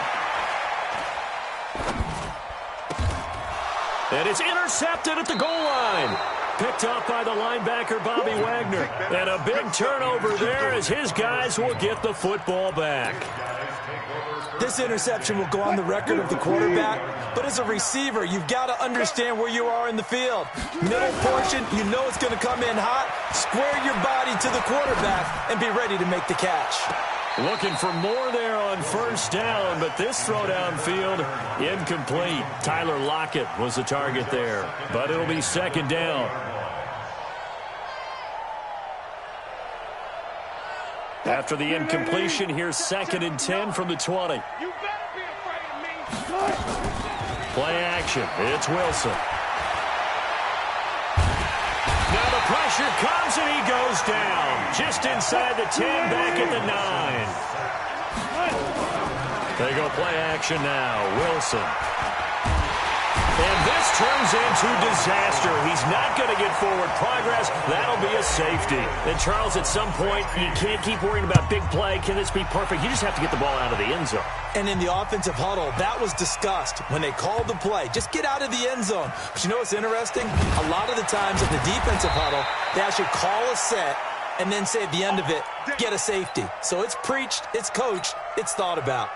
Speaker 6: And it's intercepted at the goal line. Picked up by the linebacker, Bobby Wagner. And a big turnover there as his guys will get the football back.
Speaker 7: This interception will go on the record of the quarterback, but as a receiver, you've got to understand where you are in the field. Middle portion, you know it's going to come in hot. Square your body to the quarterback and be ready to make the catch.
Speaker 6: Looking for more there on first down, but this throw downfield, incomplete. Tyler Lockett was the target there, but it'll be second down. After the incompletion, here's 2nd and 10 from the 20.
Speaker 2: You better be afraid of me.
Speaker 6: Play action. It's Wilson. Now the pressure comes and he goes down. Just inside the 10, back at the 9. They go play action now. Wilson. And this turns into disaster. He's not going to get forward progress. That'll be a safety. And Charles, at some point, you can't keep worrying about big play. Can this be perfect? You just have to get the ball out of the end zone.
Speaker 7: And in the offensive huddle, that was discussed when they called the play. Just get out of the end zone. But you know what's interesting? A lot of the times in the defensive huddle, they actually call a set and then say at the end of it, get a safety. So it's preached, it's coached, it's thought about.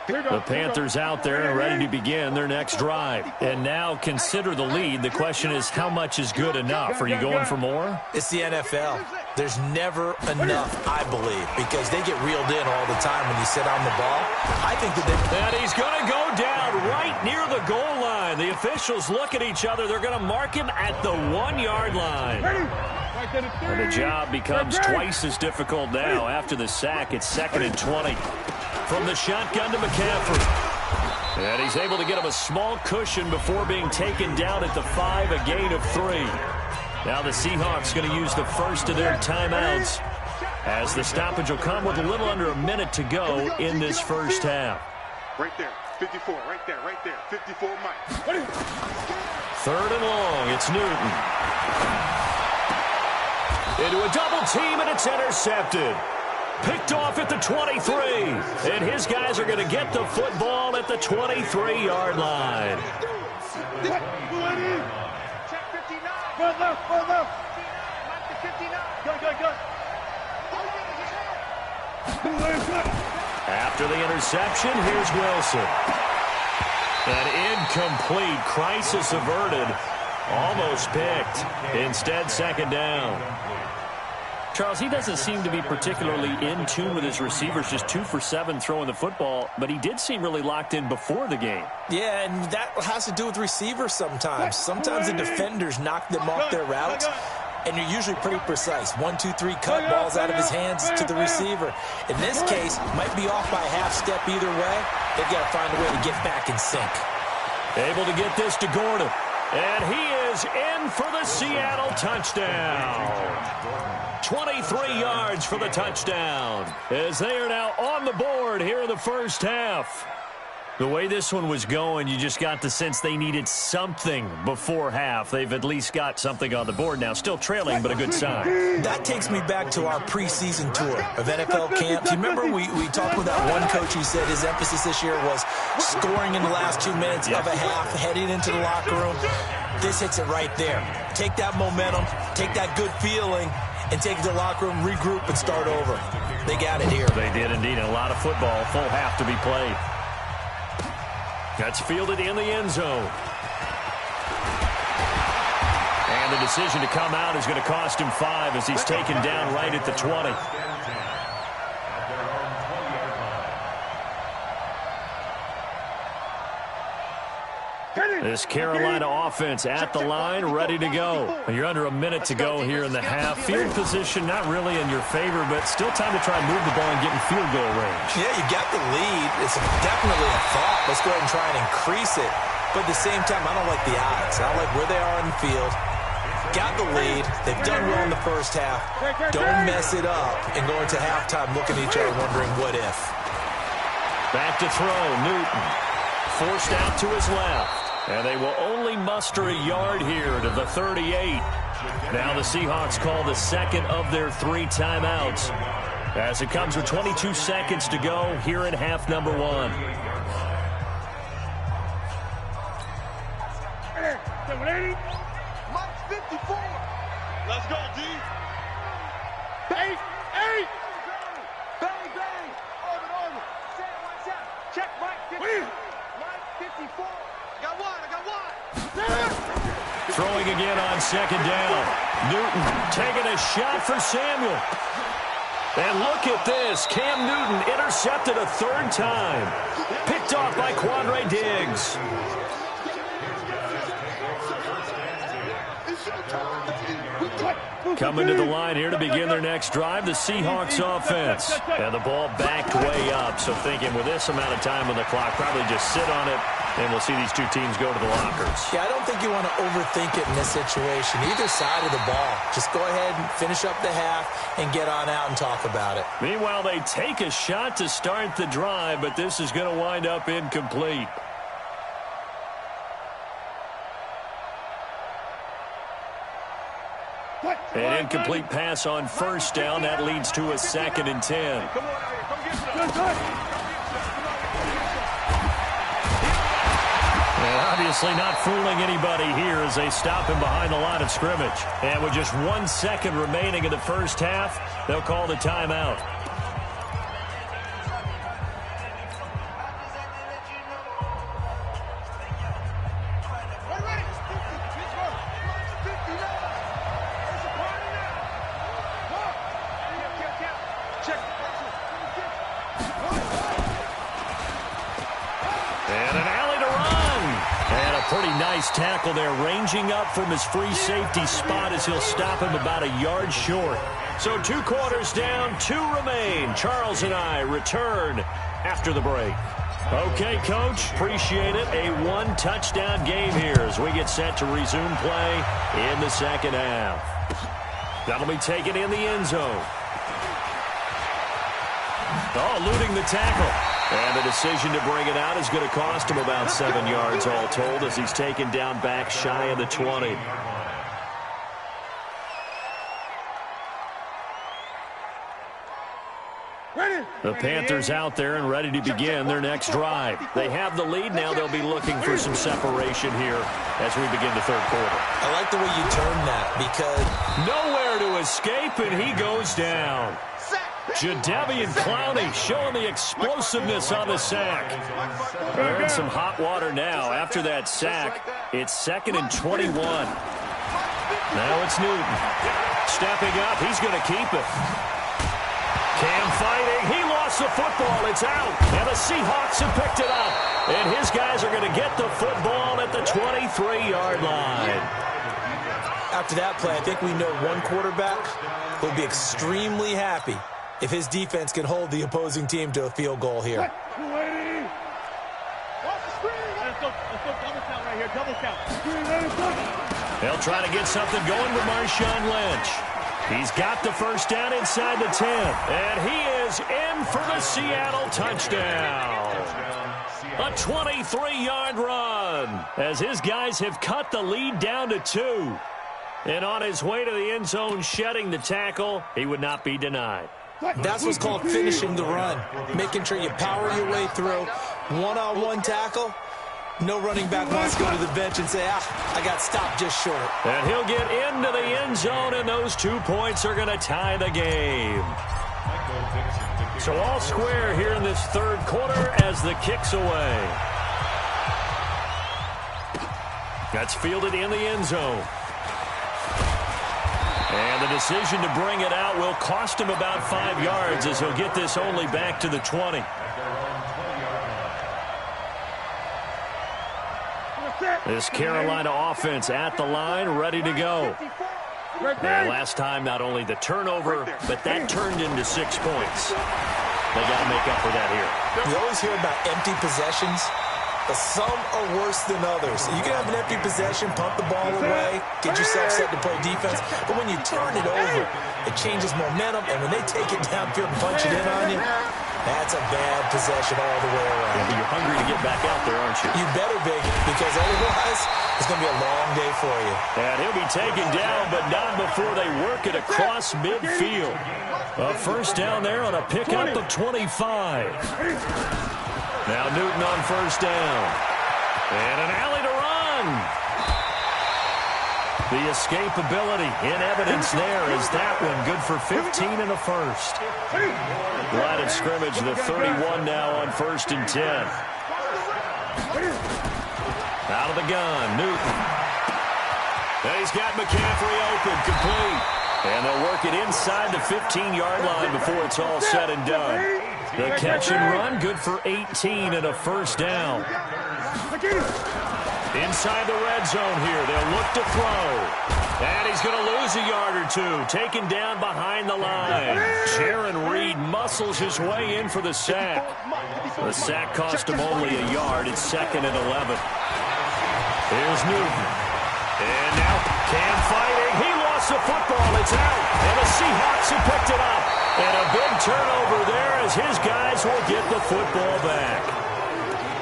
Speaker 6: The Panthers out there and ready to begin their next drive. And now consider the lead. The question is, how much is good enough? Are you going for more?
Speaker 7: It's the NFL. There's never enough, I believe, because they get reeled in all the time when you sit on the ball. I think that
Speaker 6: and he's going to go down right near the goal line. The officials look at each other. They're going to mark him at the 1-yard line. And the job becomes twice as difficult now after the sack. It's 2nd and 20. From the shotgun to McCaffrey. And he's able to get him a small cushion before being taken down at the 5, a gain of 3. Now the Seahawks going to use the first of their timeouts as the stoppage will come with a little under a minute to go in this first half.
Speaker 2: Right there, 54, right there, 54 Mike.
Speaker 6: 3rd and long, it's Newton. Into a double team and it's intercepted. Picked off at the 23, and his guys are going to get the football at the 23-yard line.
Speaker 2: Check 59. Good left, good left. Mike to 59. Good.
Speaker 6: After the interception, here's Wilson. An incomplete, crisis averted, almost picked. Instead, 2nd down. Charles, he doesn't seem to be particularly in tune with his receivers, just 2 for 7 throwing the football, but he did seem really locked in before the game.
Speaker 7: Yeah, and that has to do with receivers sometimes. Sometimes the defenders knock them off their routes, and you're usually pretty precise. 1, 2, 3, cut balls out of his hands to the receiver. In this case, might be off by a half step either way. They've got to find a way to get back in sync.
Speaker 6: Able to get this to Gordon, and he is in for the Seattle touchdown. 23 yards for the touchdown as they are now on the board here in the first half. The way this one was going, you just got the sense they needed something before half. They've at least got something on the board now. Still trailing, but a good sign.
Speaker 7: That takes me back to our preseason tour of NFL camps. You remember we talked with that one coach who said his emphasis this year was scoring in the last 2 minutes of a half, heading into the locker room. This hits it right there. Take that momentum, take that good feeling, and take it to the locker room, regroup, and start over. They got it here.
Speaker 6: They did indeed. A lot of football, full half to be played. That's fielded in the end zone. And the decision to come out is going to cost him 5 as he's taken down right at the 20. This Carolina offense at the line, ready to go. You're under a minute to go here in the half. Field position not really in your favor, but still time to try and move the ball and get in field goal range.
Speaker 7: Yeah, you got the lead. It's definitely a thought. Let's go ahead and try and increase it. But at the same time, I don't like the odds. I don't like where they are in the field. Got the lead. They've done well in the first half. Don't mess it up and go into halftime looking at each other wondering what if.
Speaker 6: Back to throw, Newton. Forced out to his left. And they will only muster a yard here to the 38. Now the Seahawks call the second of their 3 timeouts as it comes with 22 seconds to go here in half number 1.
Speaker 2: Mike's 54. Let's go, D. 8. Bang, bang. Over. Watch out. Check Mike 54. Mike 54. I got one.
Speaker 6: Throwing again on 2nd down. Newton taking a shot for Samuel. And look at this. Cam Newton intercepted a third time. Picked off by Quandre Diggs. Coming to the line here to begin their next drive, the Seahawks offense. And the ball backed way up. So thinking with this amount of time on the clock, probably just sit on it, and we'll see these two teams go to the lockers.
Speaker 7: Yeah, I don't think you want to overthink it in this situation. Either side of the ball. Just go ahead and finish up the half and get on out and talk about it.
Speaker 6: Meanwhile, they take a shot to start the drive, but this is going to wind up incomplete. An incomplete pass on first down. That leads to a 2nd and 10. And obviously not fooling anybody here as they stop him behind the line of scrimmage. And with just 1 second remaining in the first half, they'll call the timeout. Tackle there, ranging up from his free safety spot as he'll stop him about a yard short. So 2 quarters down, 2 remain. Charles and I return after the break. Okay, Coach, appreciate it. A 1-touchdown game here as we get set to resume play in the second half. That'll be taken in the end zone. Oh, eluding the tackle. And the decision to bring it out is going to cost him about 7 yards all told as he's taken down back shy of the 20. The Panthers out there and ready to begin their next drive. They have the lead. Now they'll be looking for some separation here as we begin the third quarter.
Speaker 7: I like the way you turned that because
Speaker 6: nowhere to escape, and he goes down. Jadeveon Clowney showing the explosiveness on the sack. Earned some hot water now. After that sack, it's 2nd and 21. Now it's Newton. Stepping up, he's going to keep it. Cam fighting, he lost the football, it's out. And the Seahawks have picked it up. And his guys are going to get the football at the 23-yard line.
Speaker 7: After that play, I think we know one quarterback will be extremely happy if his defense can hold the opposing team to a field goal here.
Speaker 2: Let's go double count right here, double count.
Speaker 6: They'll try to get something going with Marshawn Lynch. He's got the first down inside the 10. And he is in for the Seattle touchdown. A 23-yard run as his guys have cut the lead down to 2. And on his way to the end zone, shedding the tackle, he would not be denied.
Speaker 7: That's what's called finishing the run. Making sure you power your way through. One-on-one tackle. No running back wants to go to the bench and say, I got stopped just short.
Speaker 6: And he'll get into the end zone, and those 2 points are going to tie the game. So all square here in this third quarter as the kick's away. That's fielded in the end zone. And the decision to bring it out will cost him about 5 yards as he'll get this only back to the 20. This Carolina offense at the line, ready to go. And last time, not only the turnover, but that turned into 6 points. They got to make up for that here.
Speaker 7: You always hear about empty possessions, but some are worse than others. You can have an empty possession, pump the ball away, get yourself set to play defense, but when you turn it over, it changes momentum, and when they take it downfield and punch it in on you, that's a bad possession all the way around.
Speaker 6: Yeah, but you're hungry to get back out there, aren't you?
Speaker 7: You better be, because otherwise it's going to be a long day for you.
Speaker 6: And he'll be taken down, but not before they work it across midfield. A first down there on a pickup of 25. Now Newton on first down. And an alley to run. The escapability in evidence there is that one good for 15 and a first. Line of scrimmage, the 31 now on 1st and 10. Out of the gun, Newton. And he's got McCaffrey open, complete. And they'll work it inside the 15-yard line before it's all said and done. The catch and run, good for 18 and a first down. Inside the red zone here, they'll look to throw. And he's going to lose a yard or two, taken down behind the line. Jaron Reed muscles his way in for the sack. The sack cost him only a yard. It's 2nd and 11. Here's Newton. And now Cam fighting. He lost the football. It's out. And the Seahawks have picked it up. And a big turnover there as his guys will get the football back.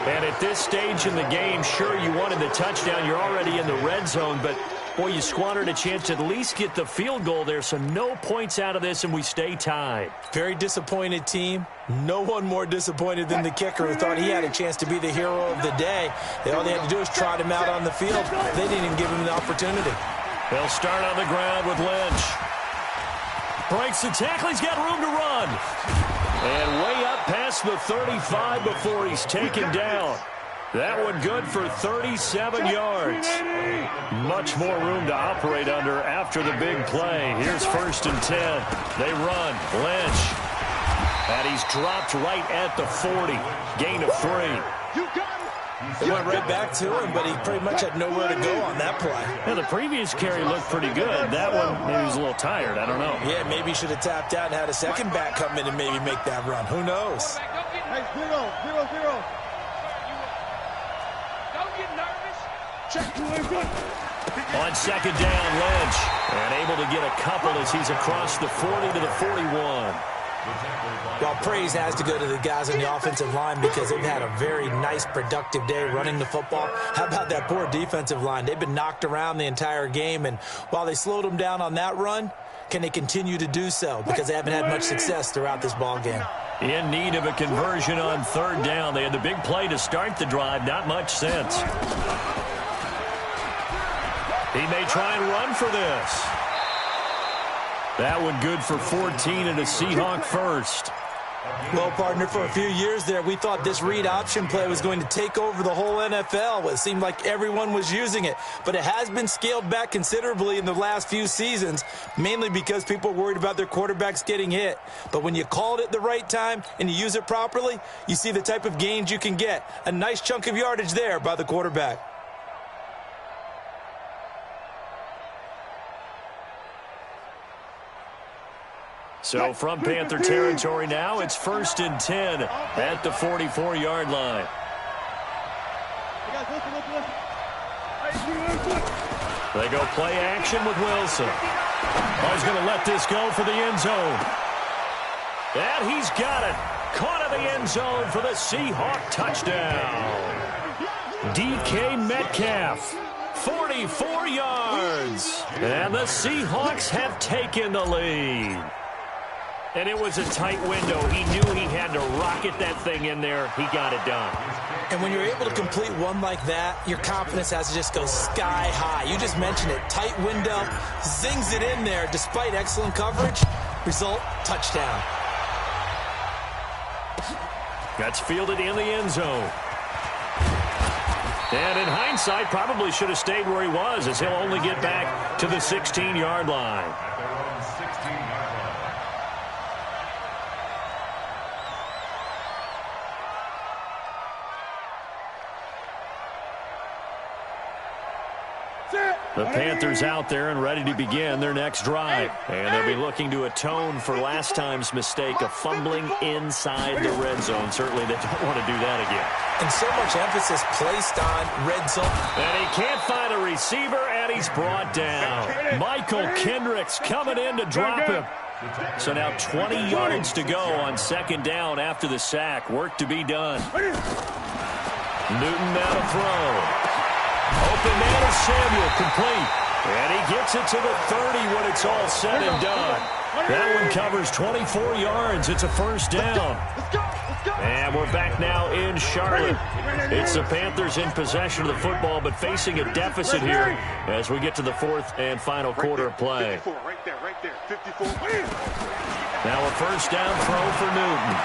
Speaker 6: And at this stage in the game, sure, you wanted the touchdown. You're already in the red zone, but boy, you squandered a chance to at least get the field goal there, so no points out of this, and we stay tied.
Speaker 7: Very disappointed team. No one more disappointed than the kicker who thought he had a chance to be the hero of the day. All they had to do was trot him out on the field. They didn't even give him the opportunity.
Speaker 6: They'll start on the ground with Lynch. Breaks the tackle. He's got room to run. And way up past the 35 before he's taken down. That one good for 37 yards. Much more room to operate under after the big play. Here's 1st and 10. They run. Lynch. And he's dropped right at the 40. Gain of 3.
Speaker 7: They went right back to him, but he pretty much had nowhere to go on that play.
Speaker 6: Yeah, the previous carry looked pretty good. That one, maybe he was a little tired. I don't know.
Speaker 7: Yeah, maybe he should have tapped out and had a second back come in and maybe make that run. Who knows?
Speaker 2: Hey, 0-0-0. Don't get nervous. Check to good.
Speaker 6: On 2nd down, Lynch. And able to get a couple as he's across the 40 to the 41.
Speaker 7: Well, praise has to go to the guys on the offensive line because they've had a very nice, productive day running the football. How about that poor defensive line? They've been knocked around the entire game, and while they slowed them down on that run, can they continue to do so? Because they haven't had much success throughout this ball game.
Speaker 6: In need of a conversion on 3rd down. They had the big play to start the drive. Not much sense. He may try and run for this. That one good for 14 and a Seahawk first.
Speaker 7: Well, partner, for a few years there, we thought this read option play was going to take over the whole NFL. It seemed like everyone was using it, but it has been scaled back considerably in the last few seasons, mainly because people are worried about their quarterbacks getting hit. But when you call it at the right time and you use it properly, you see the type of gains you can get. A nice chunk of yardage there by the quarterback.
Speaker 6: So from Panther territory now, it's 1st and 10 at the 44-yard line. They go play action with Wilson. Oh, he's going to let this go for the end zone. And he's got it. Caught in the end zone for the Seahawk touchdown. DK Metcalf, 44 yards. And the Seahawks have taken the lead. And it was a tight window. He knew he had to rocket that thing in there. He got it done.
Speaker 7: And when you're able to complete one like that, your confidence has to just go sky high. You just mentioned it. Tight window, zings it in there despite excellent coverage. Result, touchdown.
Speaker 6: That's fielded in the end zone. And in hindsight, probably should have stayed where he was, as he'll only get back to the 16-yard line. The Panthers out there and ready to begin their next drive. And they'll be looking to atone for last time's mistake of fumbling inside the red zone. Certainly they don't want to do that again.
Speaker 7: And so much emphasis placed on red zone.
Speaker 6: And he can't find a receiver, and he's brought down. Michael Kendricks coming in to drop him. So now 20 yards to go on 2nd down after the sack. Work to be done. Newton now to throw. Open man is Samuel, complete. And he gets it to the 30 when it's all said and done. That one covers 24 yards. It's a 1st down. And we're back now in Charlotte. It's the Panthers in possession of the football, but facing a deficit here as we get to the 4th and final quarter of play. Now a 1st down throw for Newton.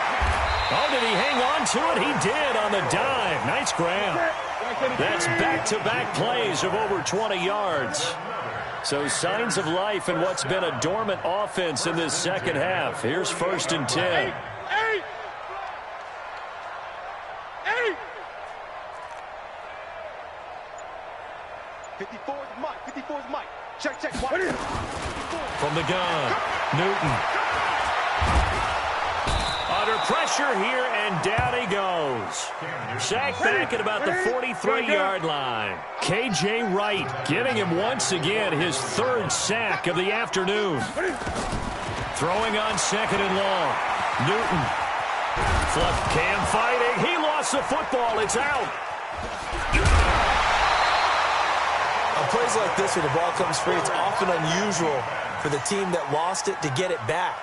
Speaker 6: Oh, did he hang on to it? He did on the dive. Nice grab. That's back-to-back plays of over 20 yards. So signs of life in what's been a dormant offense in this second half. Here's 1st and 10.
Speaker 2: 54's Mike. 54's Mike. Check.
Speaker 6: From the gun, Newton. Under pressure here, and down he goes. Sacked back at about the 43-yard line. K.J. Wright getting him once again his 3rd sack of the afternoon. Throwing on 2nd and long. Newton. Fluff Cam fighting. He lost the football. It's out.
Speaker 7: On plays like this where the ball comes free, it's often unusual for the team that lost it to get it back.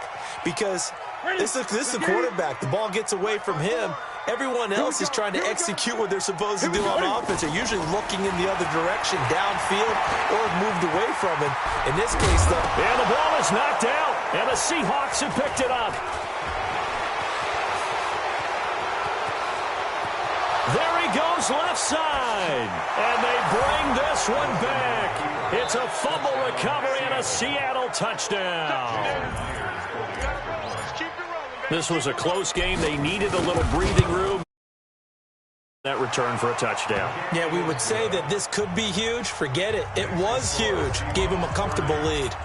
Speaker 7: Because this is the quarterback. The ball gets away from him. Everyone else is trying to execute what they're supposed to do on offense. They're usually looking in the other direction, downfield, or moved away from him. In this case, though.
Speaker 6: And the ball is knocked out, and the Seahawks have picked it up. There he goes left side, and they bring this one back. It's a fumble recovery and a Seattle touchdown. This was a close game. They needed a little breathing room. That return for a touchdown.
Speaker 7: Yeah, we would say that this could be huge. Forget it. It was huge. Gave him a comfortable lead.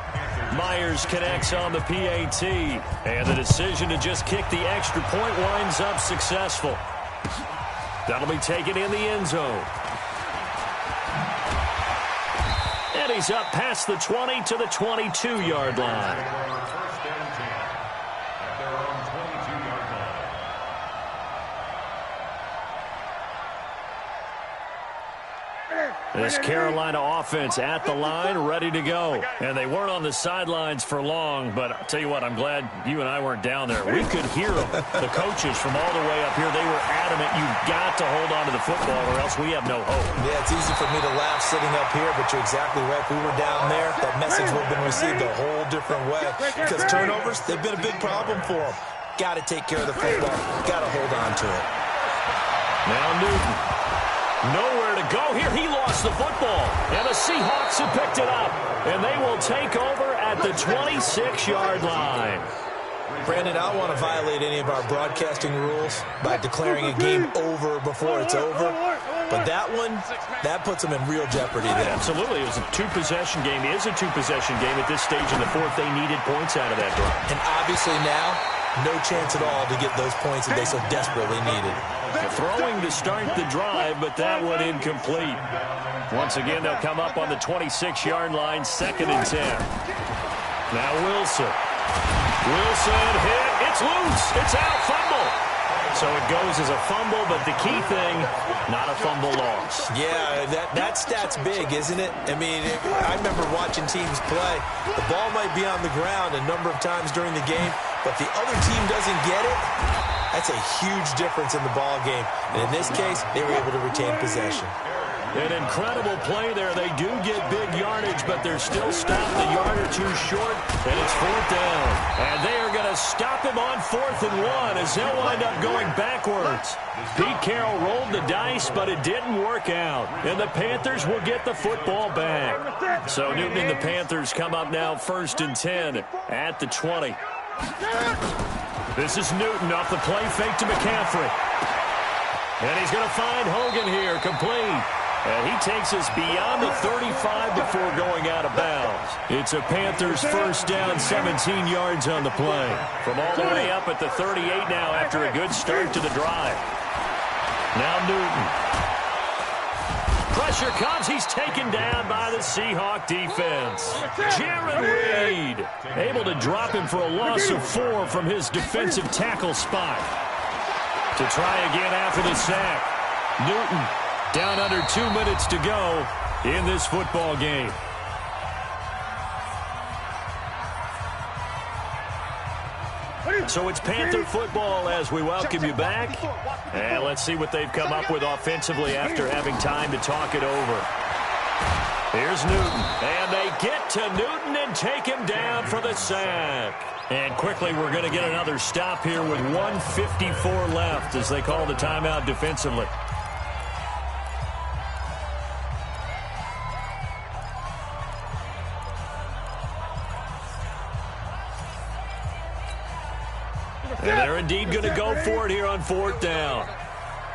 Speaker 6: Myers connects on the PAT, and the decision to just kick the extra point winds up successful. That'll be taken in the end zone. And he's up past the 20 to the 22-yard line. This Carolina offense at the line, ready to go. And they weren't on the sidelines for long, but I'll tell you what, I'm glad you and I weren't down there. We could hear them. The coaches from all the way up here, they were adamant, you've got to hold on to the football or else we have no hope.
Speaker 7: Yeah, it's easy for me to laugh sitting up here, but you're exactly right. If we were down there, that message would have been received a whole different way. Because turnovers, they've been a big problem for them. Got to take care of the football. Got to hold on to it.
Speaker 6: Now Newton. Nowhere to go here. He lost the football. And the Seahawks have picked it up. And they will take over at the 26-yard line.
Speaker 7: Brandon, I don't want to violate any of our broadcasting rules by declaring a game over before it's over. But that one, that puts them in real jeopardy there.
Speaker 6: Absolutely. It was a two-possession game. It is a two-possession game at this stage in the fourth. They needed points out of that drive.
Speaker 7: And obviously now, no chance at all to get those points that they so desperately needed.
Speaker 6: Throwing to start the drive, but that one incomplete. Once again, they'll come up on the 26-yard line, 2nd and 10. Now Wilson. Wilson hit. It's loose. It's out. Fumble. So it goes as a fumble, but the key thing, not a fumble loss.
Speaker 7: Yeah, that stat's big, isn't it? I mean, I remember watching teams play. The ball might be on the ground a number of times during the game, but the other team doesn't get it. That's a huge difference in the ball game. And in this case, they were able to retain possession.
Speaker 6: An incredible play there. They do get big yardage, but they're still stopped a yard or two short, and it's 4th down. And they are going to stop him on 4th and 1 as they'll wind up going backwards. Pete Carroll rolled the dice, but it didn't work out. And the Panthers will get the football back. So Newton and the Panthers come up now 1st and 10 at the 20. This is Newton off the play fake to McCaffrey. And he's going to find Hogan here, complete. And he takes us beyond the 35 before going out of bounds. It's a Panthers 1st down, 17 yards on the play. From all the way up at the 38 now after a good start to the drive. Now Newton. Pressure comes. He's taken down by the Seahawk defense. Jaron Reed able to drop him for a loss of 4 from his defensive tackle spot. To try again after the sack. Newton down under 2 minutes to go in this football game. So it's Panther football as we welcome you back. And let's see what they've come up with offensively after having time to talk it over. Here's Newton. And they get to Newton and take him down for the sack. And quickly, we're going to get another stop here with 1:54 left as they call the timeout defensively. And they're indeed going to go for it here on 4th down.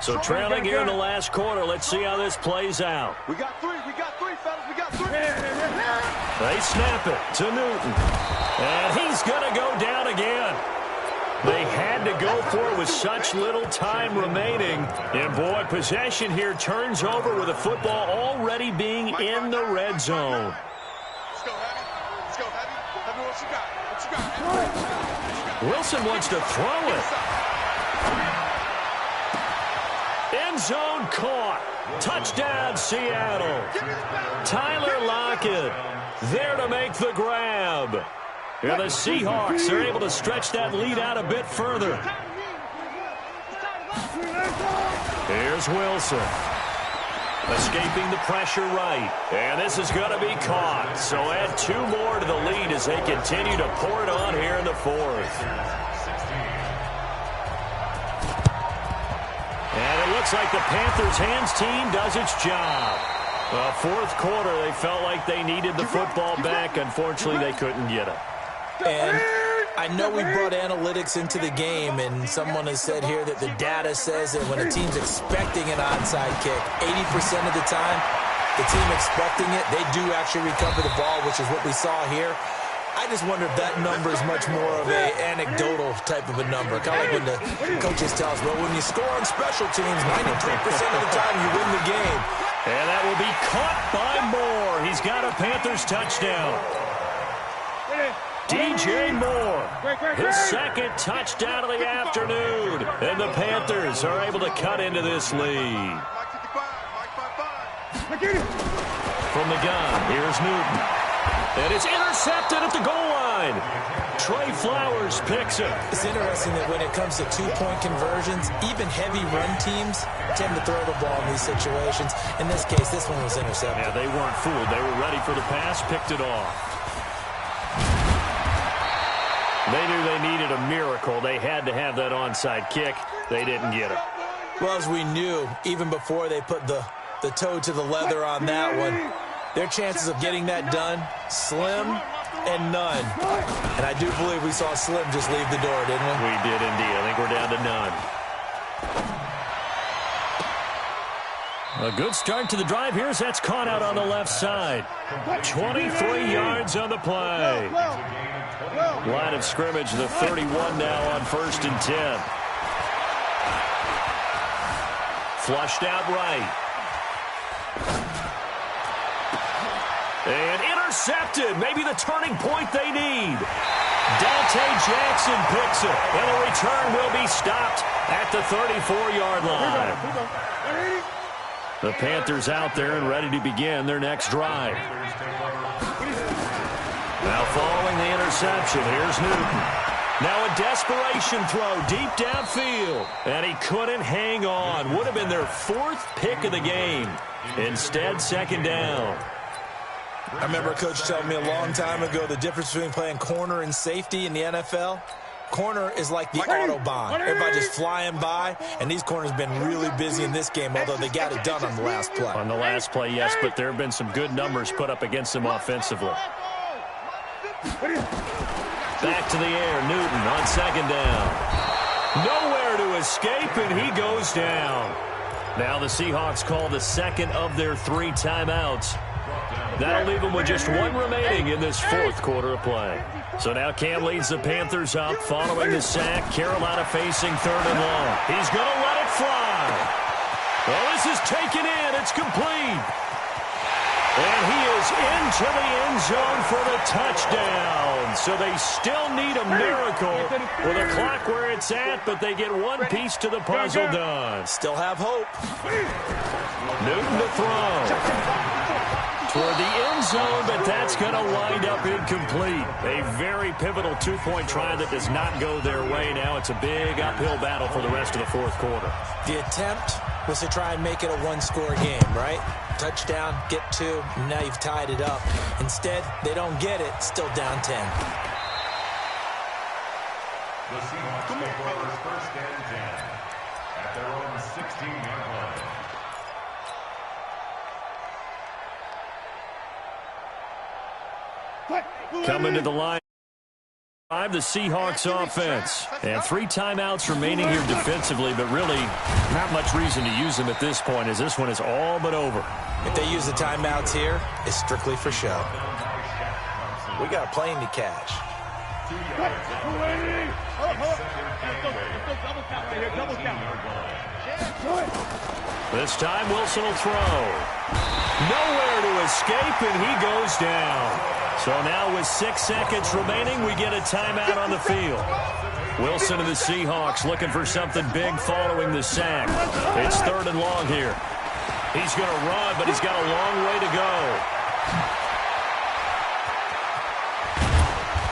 Speaker 6: So trailing here in the last quarter. Let's see how this plays out.
Speaker 2: We got three, fellas, we got three.
Speaker 6: They snap it to Newton. And he's going to go down again. They had to go for it with such little time remaining. And, boy, possession here turns over with the football already being in the red zone.
Speaker 2: Let's go, Heavy. Let's go, Heavy. Heavy, what you got? What you got, Heavy?
Speaker 6: Wilson wants to throw it. End zone caught. Touchdown, Seattle. Tyler Lockett there to make the grab. And the Seahawks are able to stretch that lead out a bit further. Here's Wilson. Escaping the pressure right. And this is going to be caught. So add 2 more to the lead as they continue to pour it on here in the 4th. And it looks like the Panthers' hands team does its job. Well, 4th quarter, they felt like they needed the football back. Unfortunately, they couldn't get it.
Speaker 7: And I know we brought analytics into the game, and someone has said here that the data says that when a team's expecting an onside kick, 80% of the time, the team expecting it, they do actually recover the ball, which is what we saw here. I just wonder if that number is much more of an anecdotal type of a number. Kind of like when the coaches tell us, well, when you score on special teams, 93% of the time you win the game.
Speaker 6: And that will be caught by Moore. He's got a Panthers touchdown. DJ Moore, his 2nd touchdown of the afternoon. And the Panthers are able to cut into this lead. From the gun, here's Newton. And it's intercepted at the goal line. Trey Flowers picks it.
Speaker 7: It's interesting that when it comes to 2-point conversions, even heavy run teams tend to throw the ball in these situations. In this case, this one was intercepted.
Speaker 6: Yeah, they weren't fooled. They were ready for the pass, picked it off. They knew they needed a miracle. They had to have that onside kick. They didn't get it.
Speaker 7: Well, as we knew, even before they put the toe to the leather on that one, their chances of getting that done, slim and none. And I do believe we saw Slim just leave the door, didn't we?
Speaker 6: We did indeed. I think we're down to none. A good start to the drive here as that's caught out on the left side. 23 yards on the play. Line of scrimmage, the 31 now on 1st and 10. Flushed out right. And intercepted. Maybe the turning point they need. Dante Jackson picks it. And the return will be stopped at the 34-yard line. The Panthers out there and ready to begin their next drive. Now following the interception, here's Newton. Now a desperation throw deep downfield. And he couldn't hang on. Would have been their 4th pick of the game. Instead, 2nd down.
Speaker 7: I remember a coach telling me a long time ago the difference between playing corner and safety in the NFL. Corner is like the Autobahn. Everybody just flying by, and these corners have been really busy in this game, although they got it done on the last play.
Speaker 6: On the last play, yes, but there have been some good numbers put up against them offensively. Back to the air, Newton on 2nd down. Nowhere to escape, and he goes down. Now the Seahawks call the 2nd of their 3 timeouts. That'll leave them with just 1 remaining in this 4th quarter of play. So now Cam leads the Panthers up following the sack. Carolina facing 3rd and long. He's going to let it fly. Well, this is taken in. It's complete. And he is into the end zone for the touchdown. So they still need a miracle with a clock where it's at, but they get 1 piece to the puzzle done.
Speaker 7: Still have hope.
Speaker 6: Newton to throw. Toward the end zone, but that's going to wind up incomplete. A very pivotal 2-point try that does not go their way. Now it's a big uphill battle for the rest of the 4th quarter.
Speaker 7: The attempt was to try and make it a 1-score game, right? Touchdown, get 2, and now you've tied it up. Instead, they don't get it, still down 10.
Speaker 8: The Seahawks take over 1st and 10 at their own 16-yard line.
Speaker 6: Coming to the line. The Seahawks offense. And 3 timeouts remaining here defensively, but really not much reason to use them at this point as this one is all but over.
Speaker 7: If they use the timeouts here, it's strictly for show. We got a plane to catch.
Speaker 6: This time Wilson will throw. Nowhere to escape, and he goes down. So now with 6 seconds remaining, we get a timeout on the field. Wilson and the Seahawks looking for something big following the sack. It's 3rd and long here. He's going to run, but he's got a long way to go.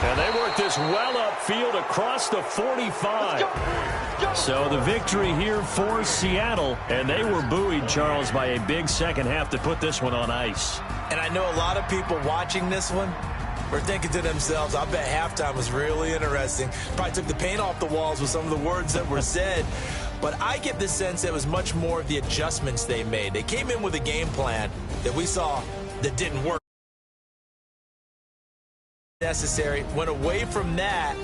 Speaker 6: And they work this well upfield across the 45. So the victory here for Seattle, and they were buoyed, Charles, by a big second half to put this one on ice.
Speaker 7: And I know a lot of people watching this one were thinking to themselves, I bet halftime was really interesting. Probably took the paint off the walls with some of the words that were said. But I get the sense that it was much more of the adjustments they made. They came in with a game plan that we saw that didn't work. Necessary, went away from that,